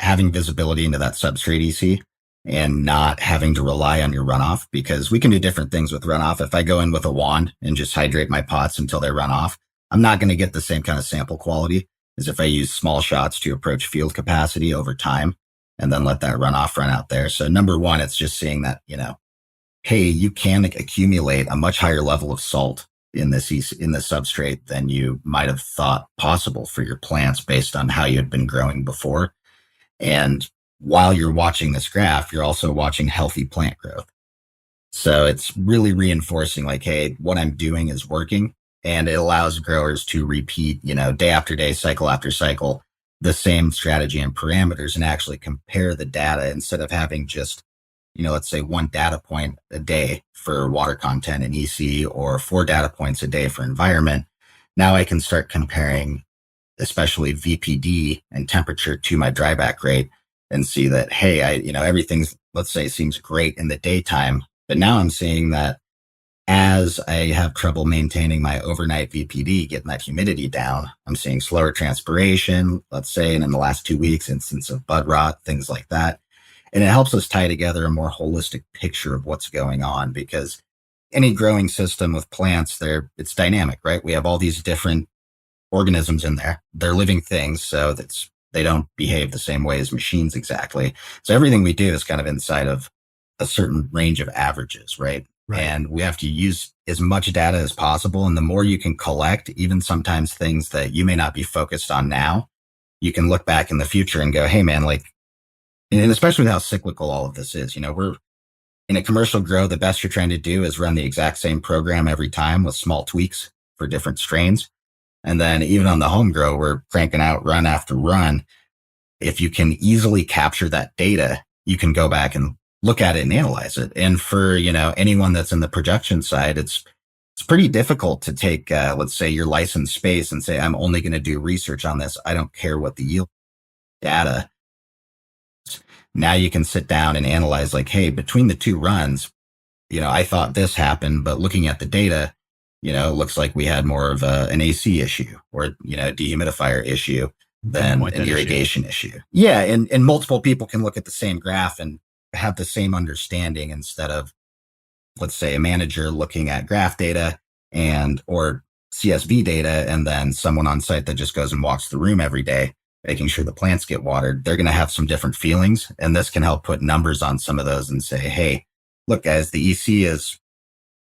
having visibility into that substrate EC and not having to rely on your runoff, because we can do different things with runoff. If I go in with a wand and just hydrate my pots until they run off, I'm not going to get the same kind of sample quality as if I use small shots to approach field capacity over time and then let that runoff run out there. So number one, it's just seeing that, hey, you can accumulate a much higher level of salt in this substrate than you might have thought possible for your plants based on how you had been growing before. And while you're watching this graph, you're also watching healthy plant growth. So it's really reinforcing like, hey, what I'm doing is working, and it allows growers to repeat, day after day, cycle after cycle, the same strategy and parameters and actually compare the data instead of having just, let's say 1 data point a day for water content in EC or 4 data points a day for environment. Now I can start comparing, especially VPD and temperature to my dryback rate and see that, hey, everything's, let's say, seems great in the daytime, but now I'm seeing that as I have trouble maintaining my overnight VPD, getting that humidity down, I'm seeing slower transpiration, let's say, and in the last 2 weeks, instance of bud rot, things like that. And it helps us tie together a more holistic picture of what's going on, because any growing system with plants, it's dynamic, right? We have all these different organisms in there. They're living things, so they don't behave the same way as machines exactly. So everything we do is kind of inside of a certain range of averages, right? And we have to use as much data as possible. And the more you can collect, even sometimes things that you may not be focused on now, you can look back in the future and go, hey man, like, and especially with how cyclical all of this is, we're in a commercial grow, the best you're trying to do is run the exact same program every time with small tweaks for different strains. And then even on the home grow, we're cranking out run after run. If you can easily capture that data, you can go back and look at it and analyze it. And for, anyone that's in the production side, it's pretty difficult to take, let's say, your licensed space and say, I'm only going to do research on this. I don't care what the yield data. Now you can sit down and analyze like, hey, between the 2 runs, I thought this happened, but looking at the data, it looks like we had more of an AC issue or, dehumidifier issue than an irrigation issue. Yeah. And multiple people can look at the same graph and have the same understanding instead of, let's say, a manager looking at graph data or CSV data, and then someone on site that just goes and walks the room every day, making sure the plants get watered. They're going to have some different feelings. And this can help put numbers on some of those and say, hey, look, guys, the EC is,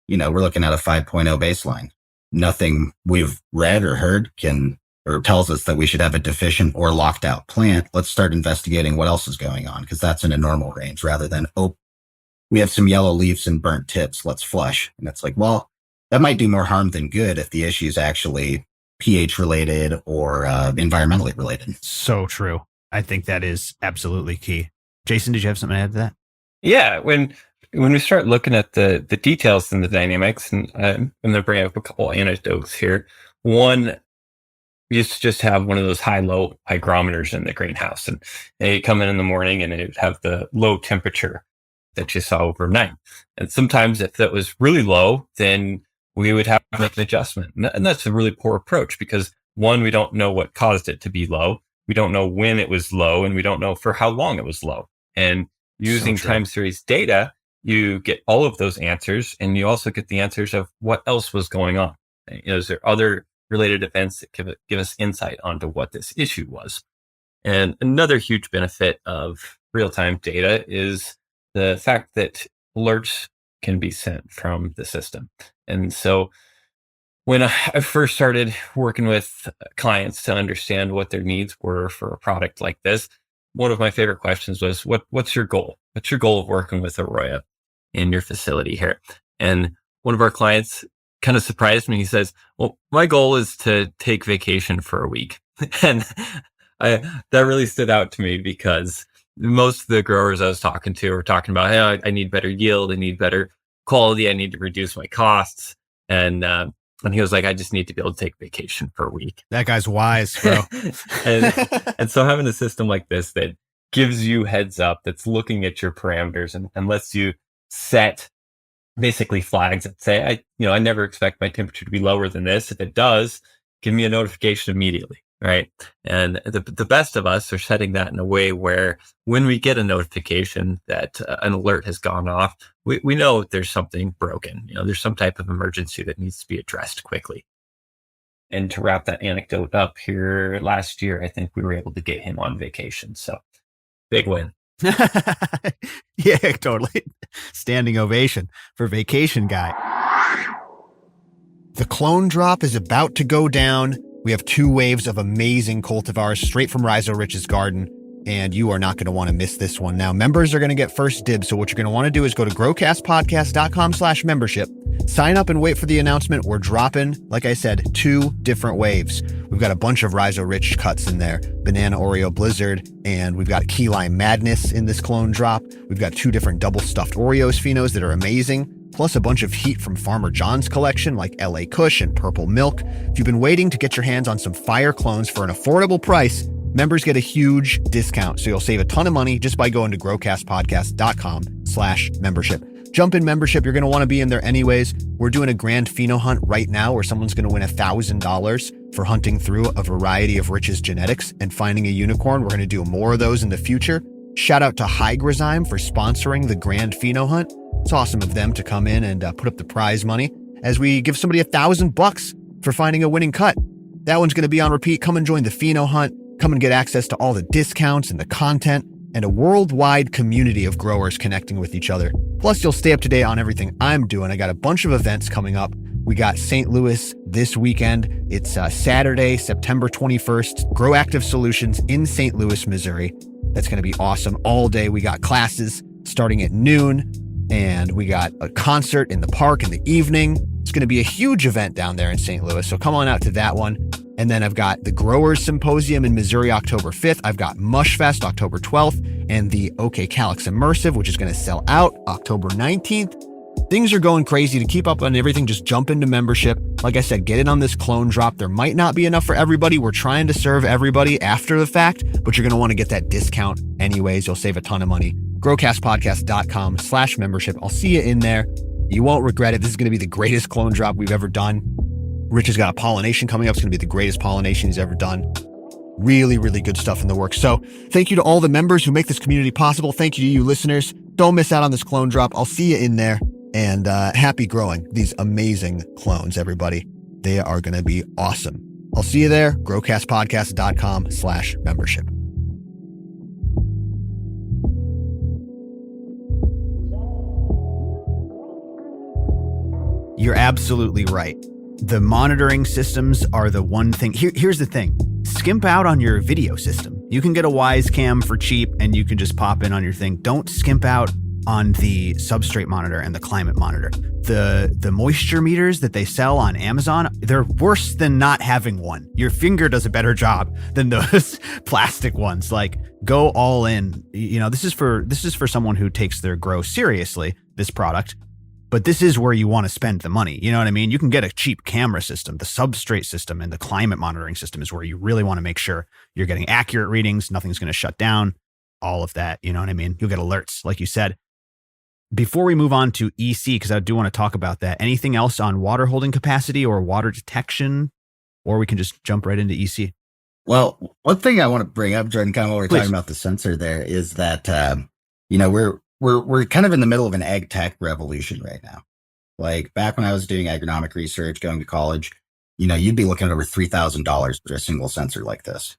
we're looking at a 5.0 baseline. Nothing we've read or heard tells us that we should have a deficient or locked out plant. Let's start investigating what else is going on, because that's in a normal range rather than, we have some yellow leaves and burnt tips. Let's flush. And it's like, well, that might do more harm than good if the issue is actually pH related or environmentally related. So true. I think that is absolutely key. Jason, did you have something to add to that? Yeah. When we start looking at the details and the dynamics, and I'm going to bring up a couple anecdotes here. One, we used to just have one of those high-low hygrometers in the greenhouse, and they come in the morning and it would have the low temperature that you saw overnight. And sometimes if that was really low, then we would have to make an adjustment. And that's a really poor approach, because 1, we don't know what caused it to be low. we don't know when it was low, and we don't know for how long it was low. And using time series data, you get all of those answers, and you also get the answers of what else was going on. Is there other related events that give us insight onto what this issue was? And another huge benefit of real-time data is the fact that alerts can be sent from the system. And so when I first started working with clients to understand what their needs were for a product like this, one of my favorite questions was, what's your goal? What's your goal of working with Arroyo in your facility here? And one of our clients kind of surprised me. He says, well, my goal is to take vacation for a week. And that really stood out to me, because most of the growers I was talking to were talking about, hey, I need better yield, I need better quality, I need to reduce my costs. And he was like, I just need to be able to take vacation for a week. That guy's wise, bro. and so having a system like this that gives you heads up, that's looking at your parameters and lets you set basically flags that say, I never expect my temperature to be lower than this. If it does, give me a notification immediately. Right. And the best of us are setting that in a way where when we get a notification that an alert has gone off, we know there's something broken. There's some type of emergency that needs to be addressed quickly. And to wrap that anecdote up here, last year, I think we were able to get him on vacation. So big win. Yeah, totally. Standing ovation for vacation guy. The clone drop is about to go down. We have 2 waves of amazing cultivars straight from Rhizo Rich's garden, and you are not going to want to miss this one. Now, members are going to get first dibs, so what you're going to want to do is go to growcastpodcast.com/membership, sign up and wait for the announcement. We're dropping, like I said, 2 different waves. We've got a bunch of Rhizo Rich cuts in there, Banana Oreo Blizzard, and we've got Key Lime Madness in this clone drop. We've got 2 different double stuffed Oreos phenos that are amazing, plus a bunch of heat from Farmer John's collection like LA Kush and Purple Milk. If you've been waiting to get your hands on some fire clones for an affordable price, members get a huge discount. So you'll save a ton of money just by going to growcastpodcast.com/membership. Jump in membership. You're going to want to be in there anyways. We're doing a grand pheno hunt right now where someone's going to win $1,000 for hunting through a variety of Rich's genetics and finding a unicorn. We're going to do more of those in the future. Shout out to Hygrozyme for sponsoring the grand pheno hunt. It's awesome of them to come in and put up the prize money as we give somebody $1,000 for finding a winning cut. That one's going to be on repeat. Come and join the pheno hunt. Come and get access to all the discounts and the content and a worldwide community of growers connecting with each other. Plus, you'll stay up to date on everything I'm doing. I got a bunch of events coming up. We got St. Louis this weekend. It's Saturday, September 21st. Grow Active Solutions in St. Louis, Missouri. That's going to be awesome all day. We got classes starting at noon. And we got a concert in the park in the evening. It's going to be a huge event down there in St. Louis. So come on out to that one. And then I've got the Growers Symposium in Missouri, October 5th. I've got Mushfest, October 12th. And the OK Calyx Immersive, which is going to sell out October 19th. Things are going crazy. To keep up on everything, just jump into membership. Like I said, get in on this clone drop. There might not be enough for everybody. We're trying to serve everybody after the fact, but you're going to want to get that discount anyways. You'll save a ton of money. growcastpodcast.com/membership. I'll see you in there. You won't regret it. This is going to be the greatest clone drop we've ever done. Rich has got a pollination coming up. It's going to be the greatest pollination he's ever done. Really, really good stuff in the works. So thank you to all the members who make this community possible. Thank you to you listeners. Don't miss out on this clone drop. I'll see you in there. And happy growing these amazing clones, everybody. They are going to be awesome. I'll see you there. growcastpodcast.com/membership. You're absolutely right. The monitoring systems are the one thing. Here's the thing. Skimp out on your video system. You can get a Wise Cam for cheap and you can just pop in on your thing. Don't skimp out on the substrate monitor and the climate monitor. The moisture meters that they sell on Amazon, they're worse than not having one. Your finger does a better job than those plastic ones. Like, go all in. This is for someone who takes their grow seriously, this product. But this is where you want to spend the money. You know what I mean? You can get a cheap camera system. The substrate system and the climate monitoring system is where you really want to make sure you're getting accurate readings. Nothing's going to shut down. All of that. You know what I mean? You'll get alerts, like you said. Before we move on to EC, because I do want to talk about that, anything else on water holding capacity or water detection? Or we can just jump right into EC. Well, one thing I want to bring up, Jordan, kind of while we're talking Please. about the sensor there, is that we're kind of in the middle of an ag tech revolution right now. Like back when I was doing agronomic research, going to college, you'd be looking at over $3,000 for a single sensor like this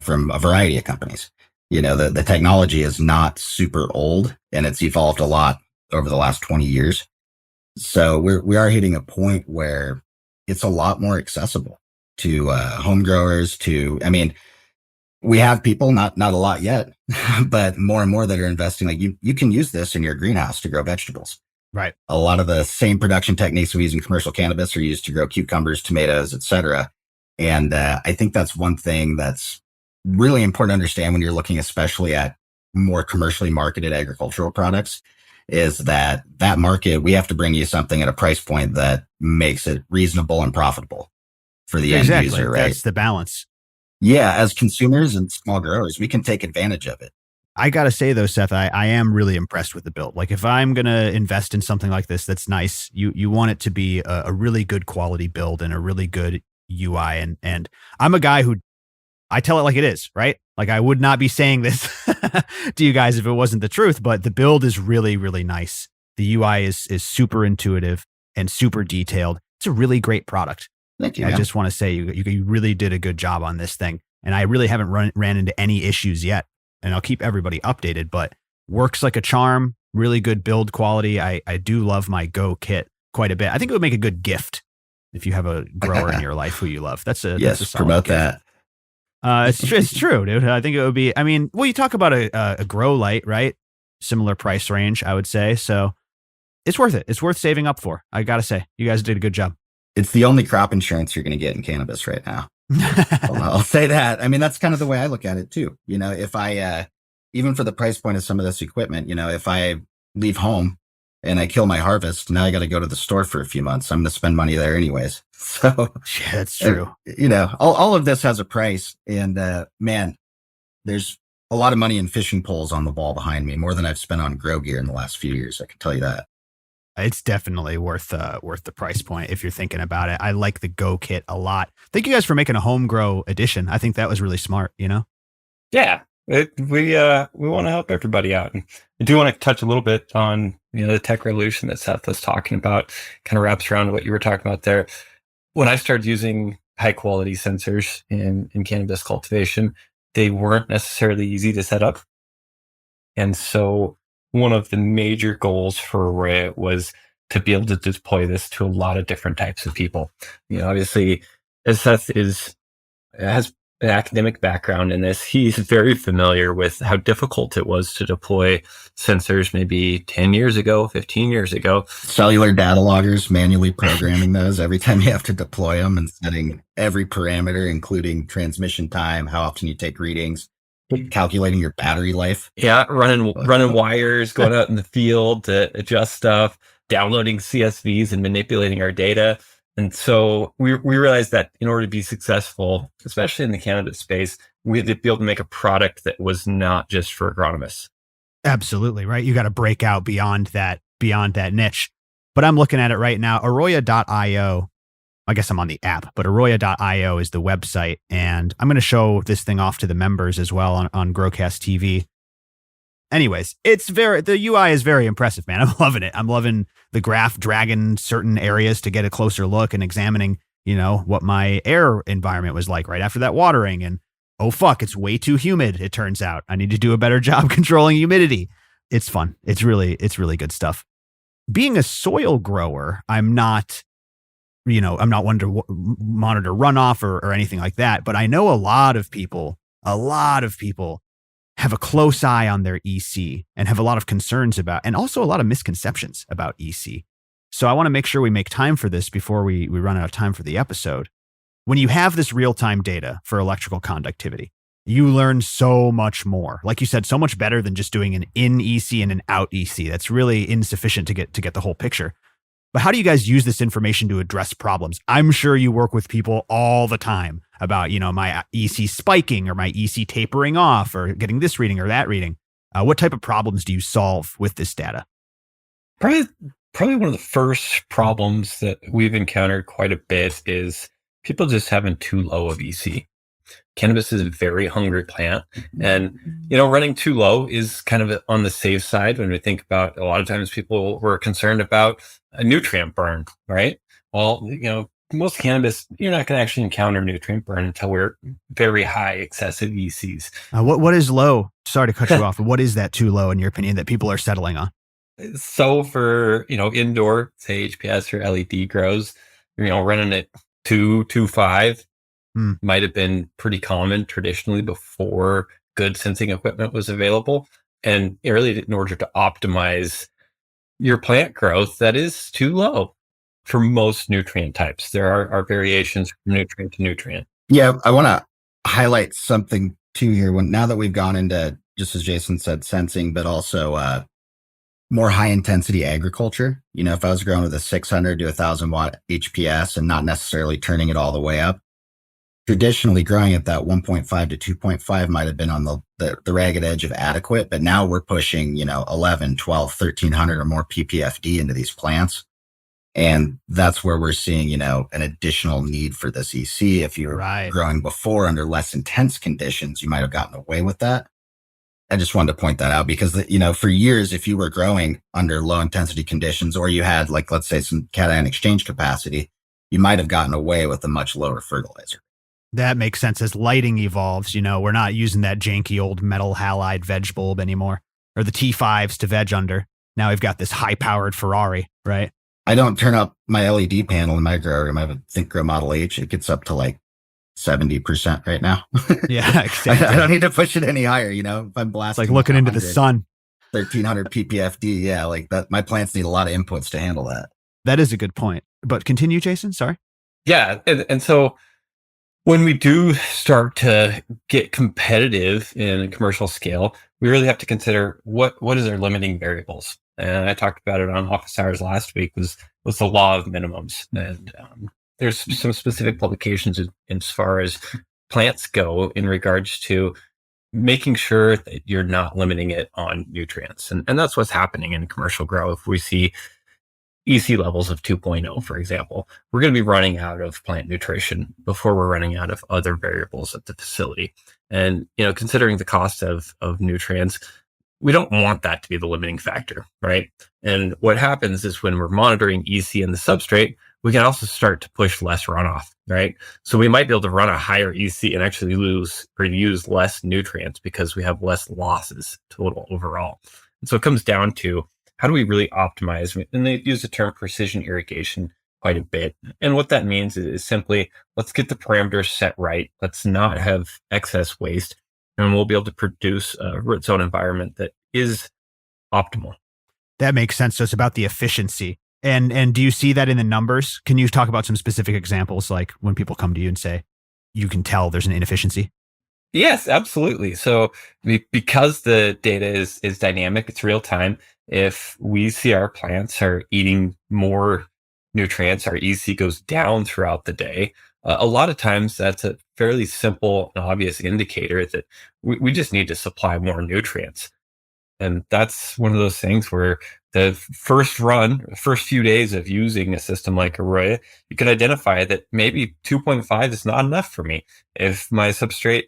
from a variety of companies. The technology is not super old and it's evolved a lot over the last 20 years. So we are hitting a point where it's a lot more accessible to home growers. I mean, we have people, not a lot yet, but more and more that are investing. Like you can use this in your greenhouse to grow vegetables. Right. A lot of the same production techniques we use in commercial cannabis are used to grow cucumbers, tomatoes, etc. And I think that's one thing that's really important to understand when you're looking, especially at more commercially marketed agricultural products, is that market, we have to bring you something at a price point that makes it reasonable and profitable for the end user, right? That's the balance. Yeah, as consumers and small growers, we can take advantage of it. I got to say, though, Seth, I am really impressed with the build. Like, if I'm going to invest in something like this, that's nice. You want it to be a really good quality build and a really good UI. And I'm a guy who I tell it like it is, right? Like, I would not be saying this to you guys if it wasn't the truth, but the build is really, really nice. The UI is super intuitive and super detailed. It's a really great product. Thank you. I just want to say you really did a good job on this thing. And I really haven't ran into any issues yet. And I'll keep everybody updated, but works like a charm, really good build quality. I do love my Go kit quite a bit. I think it would make a good gift if you have a grower in your life who you love. That's a solid promote gift. that. It's true, dude. I think it would be, I mean, well, you talk about a grow light, right? Similar price range, I would say. So it's worth it. It's worth saving up for. I got to say, you guys did a good job. It's the only crop insurance you're going to get in cannabis right now. I'll say that. I mean, that's kind of the way I look at it too. If I, even for the price point of some of this equipment, if I leave home and I kill my harvest, now I got to go to the store for a few months. I'm going to spend money there anyways. So yeah, that's true. All of this has a price, and man, there's a lot of money in fishing poles on the wall behind me, more than I've spent on grow gear in the last few years. I can tell you that. It's definitely worth the price point if you're thinking about it. I like the Go kit a lot. Thank you guys for making a home grow edition. I think that was really smart. Yeah, we want to help everybody out, and I do want to touch a little bit on the tech revolution that Seth was talking about. Kind of wraps around what you were talking about there. When I started using high quality sensors in cannabis cultivation, they weren't necessarily easy to set up, and so one of the major goals for Arroyo was to be able to deploy this to a lot of different types of people. Obviously, as Seth has an academic background in this, he's very familiar with how difficult it was to deploy sensors maybe 10 years ago, 15 years ago. Cellular data loggers, manually programming those every time you have to deploy them and setting every parameter, including transmission time, how often you take readings, calculating your battery life. Yeah, running wires, going out in the field to adjust stuff, downloading CSVs and manipulating our data. And so we realized that in order to be successful, especially in the cannabis space, we had to be able to make a product that was not just for agronomists. Absolutely, right? You got to break out beyond that niche. But I'm looking at it right now, Arroyo.io. I guess I'm on the app, but Arroyo.io is the website. And I'm going to show this thing off to the members as well on Growcast TV. Anyways, the UI is very impressive, man. I'm loving it. I'm loving the graph dragging certain areas to get a closer look and examining, what my air environment was like right after that watering. And oh, fuck, it's way too humid. It turns out I need to do a better job controlling humidity. It's fun. It's really good stuff. Being a soil grower, I'm not one to monitor runoff or anything like that. But I know a lot of people have a close eye on their EC and have a lot of concerns about, and also a lot of misconceptions about EC. So I want to make sure we make time for this before we run out of time for the episode. When you have this real-time data for electrical conductivity, you learn so much more. Like you said, so much better than just doing an in EC and an out EC. That's really insufficient to get the whole picture. But how do you guys use this information to address problems? I'm sure you work with people all the time about, my EC spiking or my EC tapering off or getting this reading or that reading. What type of problems do you solve with this data? Probably one of the first problems that we've encountered quite a bit is people just having too low of EC. Cannabis is a very hungry plant, and running too low is kind of on the safe side when we think about, a lot of times people were concerned about a nutrient burn, right? Well, most cannabis, you're not going to actually encounter nutrient burn until we're very high excessive ECs. What is low? Sorry to cut you off. What is that too low in your opinion that people are settling on? So for, indoor, say HPS or LED grows, running at 2.5 might have been pretty common traditionally before good sensing equipment was available. And really, in order to optimize your plant growth, that is too low for most nutrient types. There are variations from nutrient to nutrient. Yeah, I want to highlight something too here. Now that we've gone into, just as Jason said, sensing, but also more high intensity agriculture. If I was growing with a 600 to 1,000 watt HPS and not necessarily turning it all the way up, traditionally growing at that 1.5 to 2.5 might have been on the ragged edge of adequate, but now we're pushing, 11, 12, 1,300 or more ppfd into these plants. And that's where we're seeing, an additional need for this EC. If you were growing before under less intense conditions, you might have gotten away with that. I just wanted to point that out because, for years, if you were growing under low intensity conditions, or you had, like, let's say some cation exchange capacity, you might have gotten away with a much lower fertilizer. That makes sense. As lighting evolves, we're not using that janky old metal halide veg bulb anymore, or the T5s to veg under. Now we've got this high powered Ferrari, right? I don't turn up my LED panel in my grow room. I have a ThinkGrow Model H. It gets up to like 70% right now. Yeah, exactly. I don't need to push it any higher. If I'm blasting, it's like looking into the sun. 1,300 ppfd. Yeah, like that. My plants need a lot of inputs to handle that. That is a good point. But continue, Jason. Sorry. Yeah, and so when we do start to get competitive in a commercial scale, we really have to consider what is our limiting variables. And I talked about it on Office Hours last week, was the law of minimums. And there's some specific publications as far as plants go in regards to making sure that you're not limiting it on nutrients. And that's what's happening in commercial grow. If we see EC levels of 2.0, for example, we're going to be running out of plant nutrition before we're running out of other variables at the facility. And, considering the cost of nutrients, we don't want that to be the limiting factor, right? And what happens is when we're monitoring EC in the substrate, we can also start to push less runoff, right? So we might be able to run a higher EC and actually lose or use less nutrients because we have less losses total overall. And so it comes down to, how do we really optimize? And they use the term precision irrigation quite a bit. And what that means is simply, let's get the parameters set right. Let's not have excess waste, and we'll be able to produce a root zone environment that is optimal. That makes sense. So it's about the efficiency. And do you see that in the numbers? Can you talk about some specific examples, like when people come to you and say, you can tell there's an inefficiency? Yes, absolutely. So because the data is dynamic, it's real time. If we see our plants are eating more nutrients, our EC goes down throughout the day. A lot of times that's a fairly simple and obvious indicator that we just need to supply more nutrients. And that's one of those things where the first few days of using a system like Arroyo, you can identify that maybe 2.5 is not enough for me. If my substrate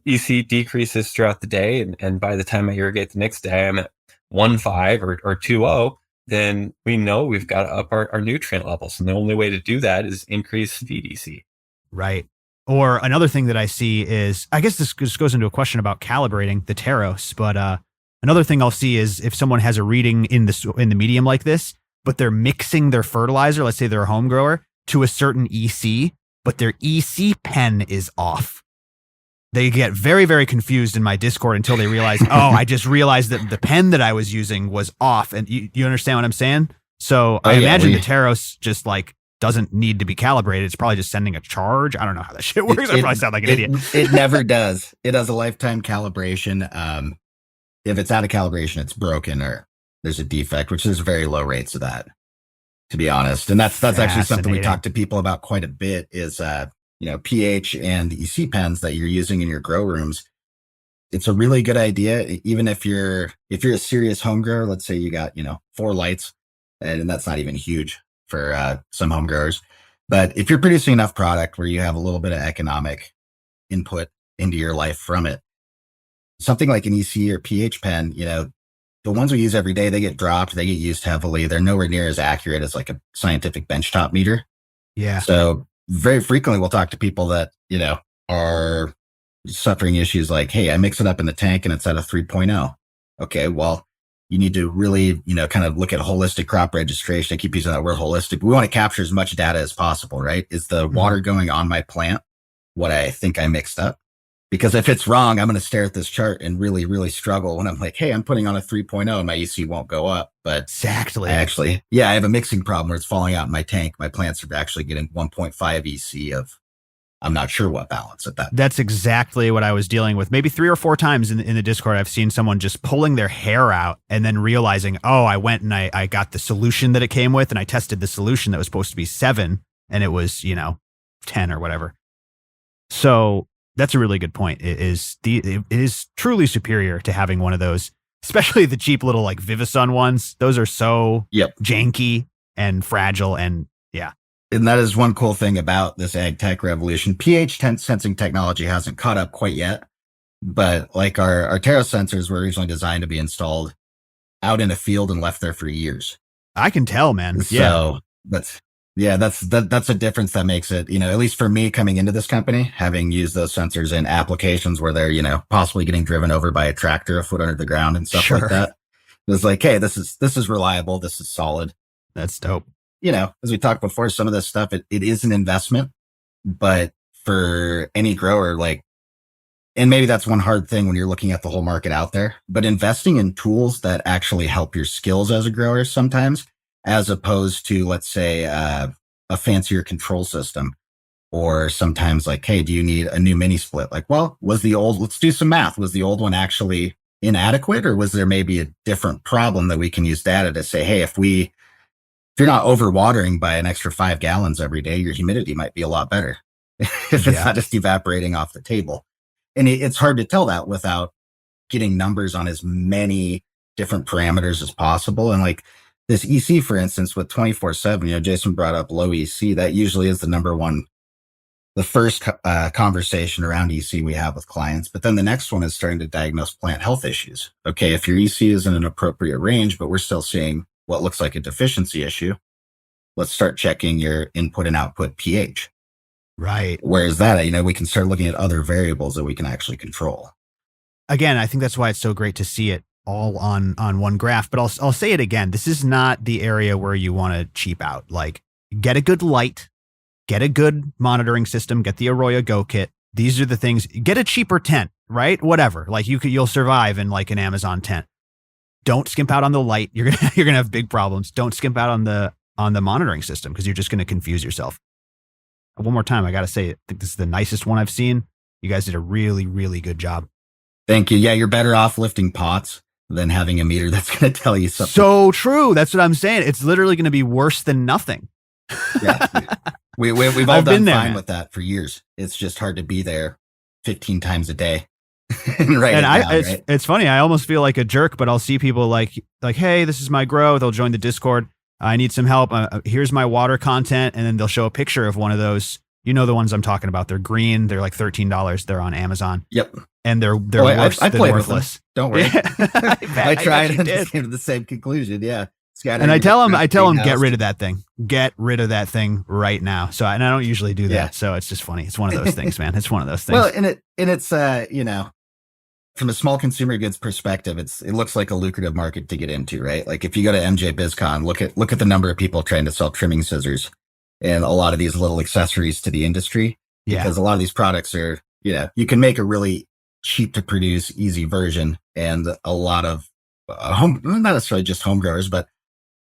EC decreases throughout the day, and by the time I irrigate the next day, I'm at 1.5 or 2.0, then we know we've got to up our nutrient levels. And the only way to do that is increase feed EC. Right. Or another thing that I see is, I guess this goes into a question about calibrating the Teros, but another thing I'll see is if someone has a reading in the medium like this, but they're mixing their fertilizer, let's say they're a home grower, to a certain EC, but their EC pen is off. They get very, very confused in my Discord until they realize, oh, I just realized that the pen that I was using was off. And you understand what I'm saying? So I imagine the Teros just like doesn't need to be calibrated. It's probably just sending a charge. I don't know how that shit works. I probably sound like an idiot. It never does. It has a lifetime calibration. If it's out of calibration, it's broken or there's a defect, which is very low rates of that, to be honest. And that's actually something we talk to people about quite a bit is, pH and EC pens that you're using in your grow rooms. It's a really good idea. Even if you're a serious home grower, let's say you got, 4 lights, and that's not even huge for some home growers. But if you're producing enough product where you have a little bit of economic input into your life from it. Something like an EC or pH pen, the ones we use every day, they get dropped, they get used heavily. They're nowhere near as accurate as like a scientific benchtop meter. Yeah. So very frequently we'll talk to people that, are suffering issues like, hey, I mix it up in the tank and it's at a 3.0. Okay, well, you need to really, kind of look at holistic crop registration. I keep using that word holistic. We want to capture as much data as possible, right? Is the water going on my plant what I think I mixed up? Because if it's wrong, I'm going to stare at this chart and really, really struggle when I'm like, hey, I'm putting on a 3.0 and my EC won't go up. But exactly. I have a mixing problem where it's falling out in my tank. My plants are actually getting 1.5 EC of, I'm not sure what balance at that. That's exactly what I was dealing with. Maybe 3 or 4 times in the Discord, I've seen someone just pulling their hair out and then realizing, oh, I went and I got the solution that it came with and I tested the solution that was supposed to be 7 and it was, 10 or whatever. So that's a really good point. It is truly superior to having one of those, especially the cheap little like Vivasun ones. Those are so janky and fragile and yeah. And that is one cool thing about this ag tech revolution. Ph1 Sensing Technology hasn't caught up quite yet, but like our Terra sensors were originally designed to be installed out in a field and left there for years. I can tell, man. So that's a difference that makes it, at least for me coming into this company, having used those sensors in applications where they're, possibly getting driven over by a tractor a foot under the ground and stuff like that. It was like, hey, this is reliable. This is solid. That's dope. As we talked before, some of this stuff, it is an investment, but for any grower, and maybe that's one hard thing when you're looking at the whole market out there, but investing in tools that actually help your skills as a grower sometimes, as opposed to, let's say, a fancier control system, or sometimes like, hey, do you need a new mini split? Like, well, let's do some math. Was the old one actually inadequate, or was there maybe a different problem that we can use data to say, hey, if you're not overwatering by an extra 5 gallons every day, your humidity might be a lot better if it's not just evaporating off the table. And it's hard to tell that without getting numbers on as many different parameters as possible. And like this EC, for instance, with 24/7, Jason brought up low EC. That usually is the first conversation around EC we have with clients. But then the next one is starting to diagnose plant health issues. Okay, if your EC is in an appropriate range, but we're still seeing what looks like a deficiency issue, let's start checking your input and output pH. Right. Whereas that, we can start looking at other variables that we can actually control. Again, I think that's why it's so great to see it all on one graph, but I'll say it again. This is not the area where you want to cheap out. Like, get a good light, get a good monitoring system, get the Arroyo Go kit. These are the things. Get a cheaper tent, right? Whatever. Like you'll survive in like an Amazon tent. Don't skimp out on the light. You're gonna have big problems. Don't skimp out on the monitoring system because you're just gonna confuse yourself. One more time, I gotta say, I think this is the nicest one I've seen. You guys did a really, really good job. Thank you. Yeah, you're better off lifting pots than having a meter that's gonna tell you something. So true. That's what I'm saying. It's literally gonna be worse than nothing. Yeah, we've all done fine with that for years. It's just hard to be there 15 times a day. It's funny. I almost feel like a jerk, but I'll see people like, hey, this is my grow. They'll join the Discord. I need some help. Here's my water content. And then they'll show a picture of one of those. The ones I'm talking about. They're green. They're like $13. They're on Amazon. Yep. And they're worse than worthless. Don't worry. I tried and just came to the same conclusion. Yeah. And I tell them, get rid of that thing. Get rid of that thing right now. So, and I don't usually do that. Yeah. So it's just funny. It's one of those things, man. It's one of those things. Well, and it's from a small consumer goods perspective, it looks like a lucrative market to get into, right? Like if you go to MJ BizCon, look at the number of people trying to sell trimming scissors and a lot of these little accessories to the industry. Yeah. Because a lot of these products are, you can make a really cheap to produce, easy version, and a lot of not necessarily just home growers, but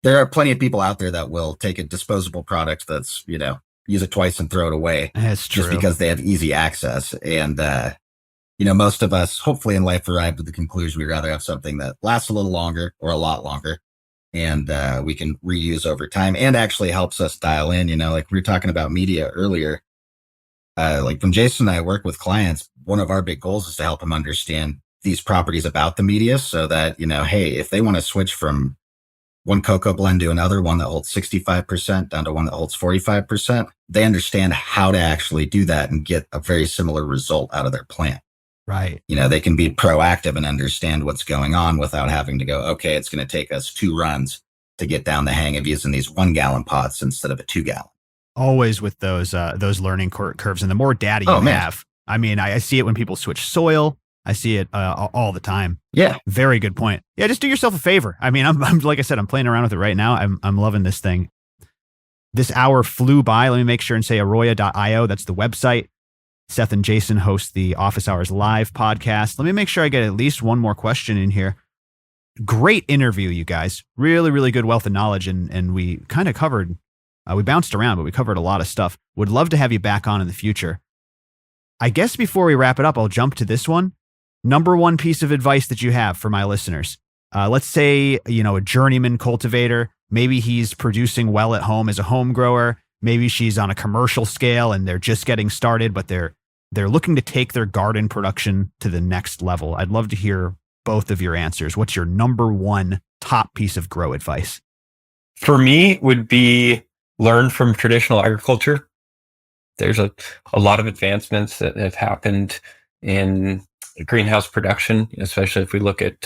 there are plenty of people out there that will take a disposable product that's, use it twice and throw it away. That's true. Just because they have easy access. And, most of us hopefully in life arrived at the conclusion we'd rather have something that lasts a little longer or a lot longer and we can reuse over time and actually helps us dial in, like we were talking about media earlier. Like when Jason and I work with clients, one of our big goals is to help them understand these properties about the media so that, hey, if they want to switch from one cocoa blend to another, one that holds 65% down to one that holds 45%, they understand how to actually do that and get a very similar result out of their plant. Right. They can be proactive and understand what's going on without having to go, okay, it's going to take us 2 runs to get down the hang of using these 1 gallon pots instead of a 2 gallon. Always with those learning curves, and the more data you have, I mean, I see it when people switch soil. I see it all the time. Yeah. Very good point. Yeah, just do yourself a favor. I mean, I'm like I said, I'm playing around with it right now. I'm loving this thing. This hour flew by. Let me make sure and say Arroya.io. That's the website. Seth and Jason host the Office Hours Live podcast. Let me make sure I get at least one more question in here. Great interview, you guys. Really, really good wealth of knowledge. And we kind of covered, we bounced around, but we covered a lot of stuff. Would love to have you back on in the future. I guess before we wrap it up, I'll jump to this one. Number one piece of advice that you have for my listeners. Let's say, a journeyman cultivator, maybe he's producing well at home as a home grower. Maybe she's on a commercial scale and they're just getting started, but they're looking to take their garden production to the next level. I'd love to hear both of your answers. What's your number one top piece of grow advice? For me, would be learn from traditional agriculture. There's a lot of advancements that have happened in greenhouse production, especially if we look at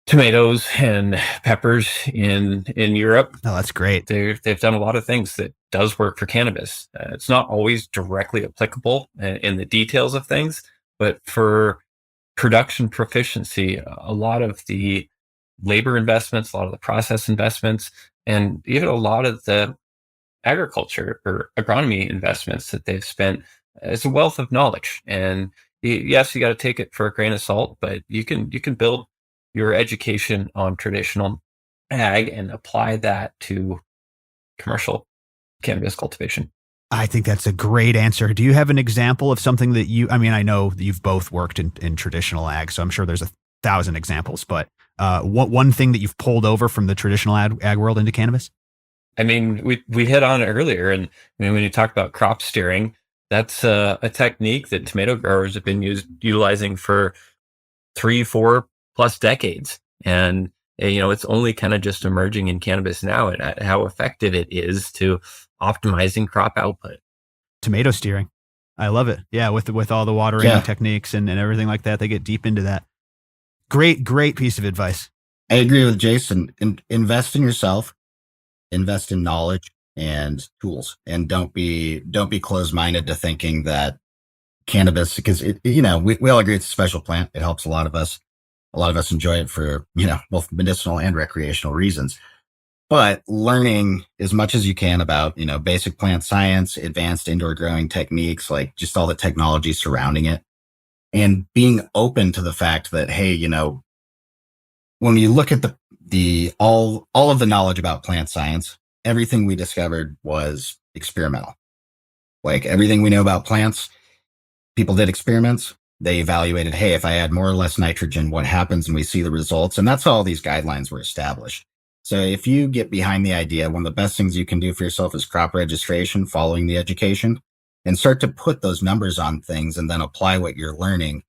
tomatoes and peppers in Europe. Oh, that's great. They've done a lot of things that does work for cannabis. It's not always directly applicable in the details of things, but for production proficiency, a lot of the labor investments, a lot of the process investments, and even a lot of the agriculture or agronomy investments that they've spent is a wealth of knowledge. And yes, you got to take it for a grain of salt, but you can build your education on traditional ag and apply that to commercial cannabis cultivation. I think that's a great answer. Do you have an example of something that I know that you've both worked in traditional ag, so I'm sure there's 1,000 examples, but one thing that you've pulled over from the traditional ag world into cannabis? I mean, we hit on it earlier, and when you talk about crop steering, that's a technique that tomato growers have been utilizing for 3-4 plus decades. And, it's only kind of just emerging in cannabis now, and how effective it is to optimizing crop output. Tomato steering. I love it. Yeah. With all the watering techniques and everything like that, they get deep into that. Great piece of advice. I agree with Jason. Invest in yourself, invest in knowledge and tools, and don't be closed-minded to thinking that cannabis, because we all agree it's a special plant. It helps a lot of us enjoy it for, both medicinal and recreational reasons. But learning as much as you can about, basic plant science, advanced indoor growing techniques, like just all the technology surrounding it, and being open to the fact that, hey, when you look at the all of the knowledge about plant science, everything we discovered was experimental. Like everything we know about plants, people did experiments. They evaluated, hey, if I add more or less nitrogen, what happens? And we see the results. And that's how all these guidelines were established. So if you get behind the idea, one of the best things you can do for yourself is crop registration, following the education, and start to put those numbers on things and then apply what you're learning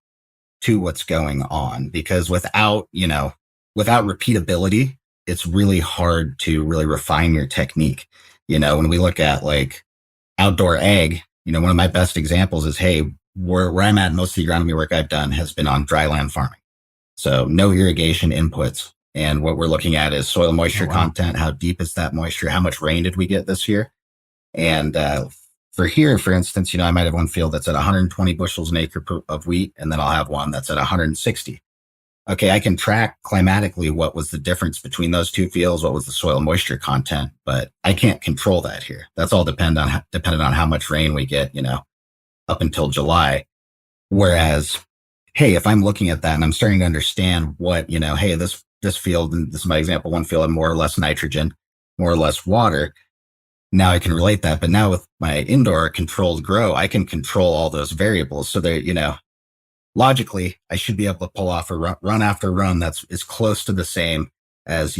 to what's going on. Because without repeatability, it's really hard to really refine your technique. When we look at like outdoor ag, one of my best examples is, hey, where I'm at, most of the agronomy work I've done has been on dry land farming. So no irrigation inputs. And what we're looking at is soil moisture content. How deep is that moisture? How much rain did we get this year? And for here, for instance, I might have one field that's at 120 bushels an acre of wheat, and then I'll have one that's at 160. Okay, I can track climatically what was the difference between those two fields, what was the soil moisture content, but I can't control that here. That's all dependent on how much rain we get, up until July. Whereas, hey, if I'm looking at that and I'm starting to understand what, hey, this field, and this is my example, one field had more or less nitrogen, more or less water. Now I can relate that. But now with my indoor controlled grow, I can control all those variables. So they're, logically, I should be able to pull off a run after run that's as close to the same as,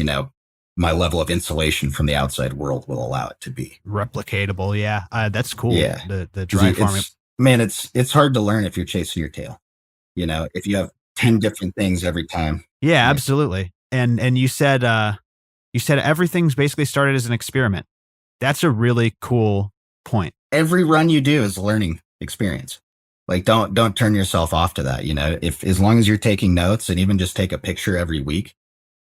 my level of insulation from the outside world will allow it to be. Replicatable. Yeah. That's cool. Yeah. The dry farming. Man, it's hard to learn if you're chasing your tail. If you have 10 different things every time. Yeah, absolutely. And you said, You said everything's basically started as an experiment. That's a really cool point. Every run you do is a learning experience. Like don't turn yourself off to that. If as long as you're taking notes and even just take a picture every week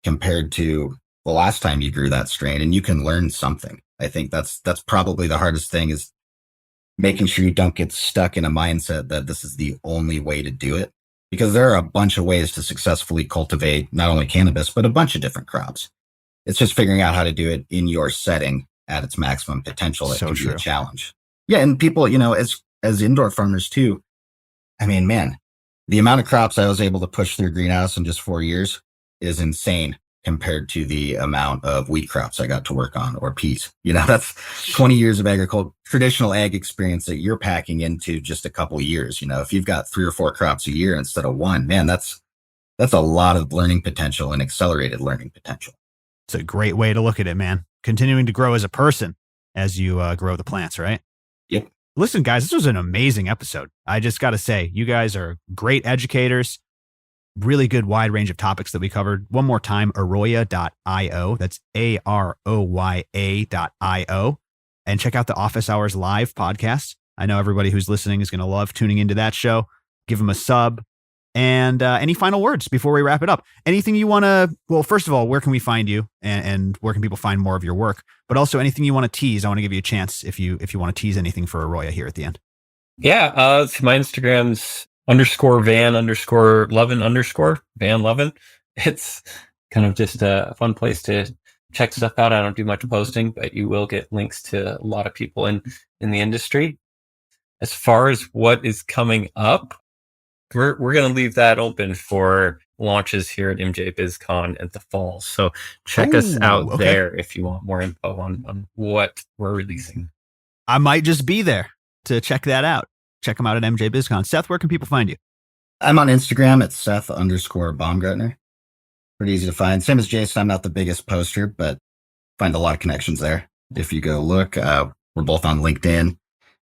compared to the last time you grew that strain, and you can learn something. I think that's probably the hardest thing, is making sure you don't get stuck in a mindset that this is the only way to do it, because there are a bunch of ways to successfully cultivate not only cannabis, but a bunch of different crops. It's just figuring out how to do it in your setting at its maximum potential. That can be a challenge. Yeah. And people, as indoor farmers too, I mean, man, the amount of crops I was able to push through greenhouse in just 4 years is insane compared to the amount of wheat crops I got to work on, or peas. That's 20 years of traditional ag experience that you're packing into just a couple of years. If you've got 3 or 4 crops a year instead of 1, man, that's a lot of learning potential and accelerated learning potential. It's a great way to look at it, man. Continuing to grow as a person as you grow the plants, right? Yep. Listen, guys, this was an amazing episode. I just got to say, you guys are great educators. Really good wide range of topics that we covered. One more time, aroya.io. That's AROYA.io. And check out the Office Hours Live podcast. I know everybody who's listening is going to love tuning into that show. Give them a sub. And any final words before we wrap it up? Anything you want to, well, first of all, where can we find you, and where can people find more of your work? But also anything you want to tease. I want to give you a chance if you want to tease anything for Aroya here at the end. Yeah. My Instagram's _van_Levin_Van Levin. It's kind of just a fun place to check stuff out. I don't do much posting, but you will get links to a lot of people in the industry. As far as what is coming up, we're going to leave that open for launches here at MJ BizCon at the fall. So check us out there if you want more info on what we're releasing. I might just be there to check that out. Check them out at MJ BizCon. Seth, where can people find you? I'm on Instagram at Seth_Baumgartner. Pretty easy to find. Same as Jason. I'm not the biggest poster, but find a lot of connections there. If you go look, we're both on LinkedIn,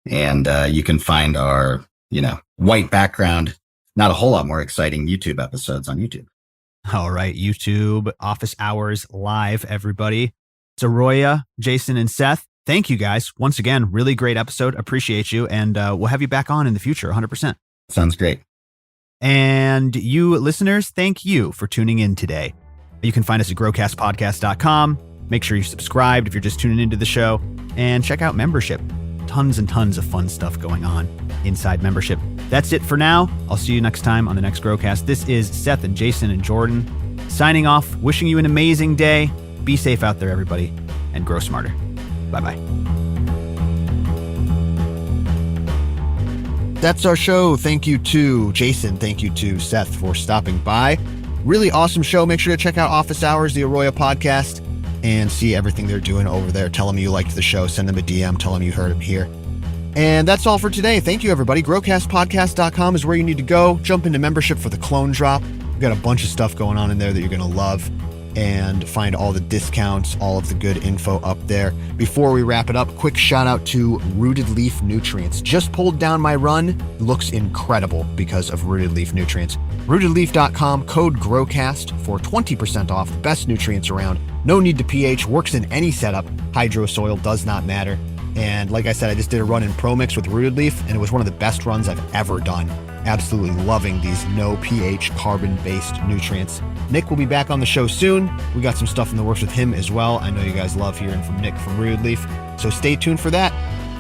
and you can find our, white background, not a whole lot more exciting YouTube episodes on YouTube. All right. YouTube, Office Hours Live, everybody. It's Aroya, Jason, and Seth. Thank you guys. Once again, really great episode. Appreciate you. And we'll have you back on in the future, 100%. Sounds great. And you listeners, thank you for tuning in today. You can find us at growcastpodcast.com. Make sure you're subscribed if you're just tuning into the show, and check out membership. Tons and tons of fun stuff going on inside membership. That's it for now. I'll see you next time on the next Growcast. This is Seth and Jason and Jordan signing off, wishing you an amazing day. Be safe out there, everybody, and grow smarter. Bye-bye. That's our show. Thank you to Jason. Thank you to Seth for stopping by. Really awesome show. Make sure to check out Office Hours, the Aroya podcast, and see everything they're doing over there. Tell them you liked the show. Send them a DM. Tell them you heard them here. And that's all for today. Thank you, everybody. Growcastpodcast.com is where you need to go. Jump into membership for the clone drop. We've got a bunch of stuff going on in there that you're going to love, and find all the discounts, all of the good info up there. Before we wrap it up, quick shout out to Rooted Leaf Nutrients. Just pulled down my run. Looks incredible because of Rooted Leaf Nutrients. RootedLeaf.com, code GROWCAST for 20% off. The best nutrients around. No need to pH, works in any setup. Hydro soil does not matter. And like I said, I just did a run in Pro Mix with Rooted Leaf, and it was one of the best runs I've ever done. Absolutely loving these no pH carbon-based nutrients. Nick will be back on the show soon. We got some stuff in the works with him as well. I know you guys love hearing from Nick from Rooted Leaf, so stay tuned for that.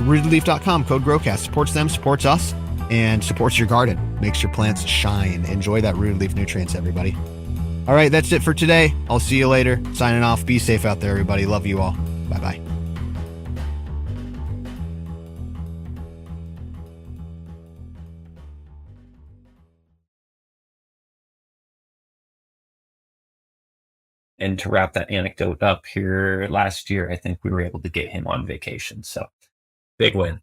RootedLeaf.com, code GROWCAST. Supports them, supports us, and supports your garden. Makes your plants shine. Enjoy that Rooted Leaf Nutrients, everybody. All right, that's it for today. I'll see you later. Signing off. Be safe out there, everybody. Love you all. Bye-bye. And to wrap that anecdote up here, last year, I think we were able to get him on vacation. So big win.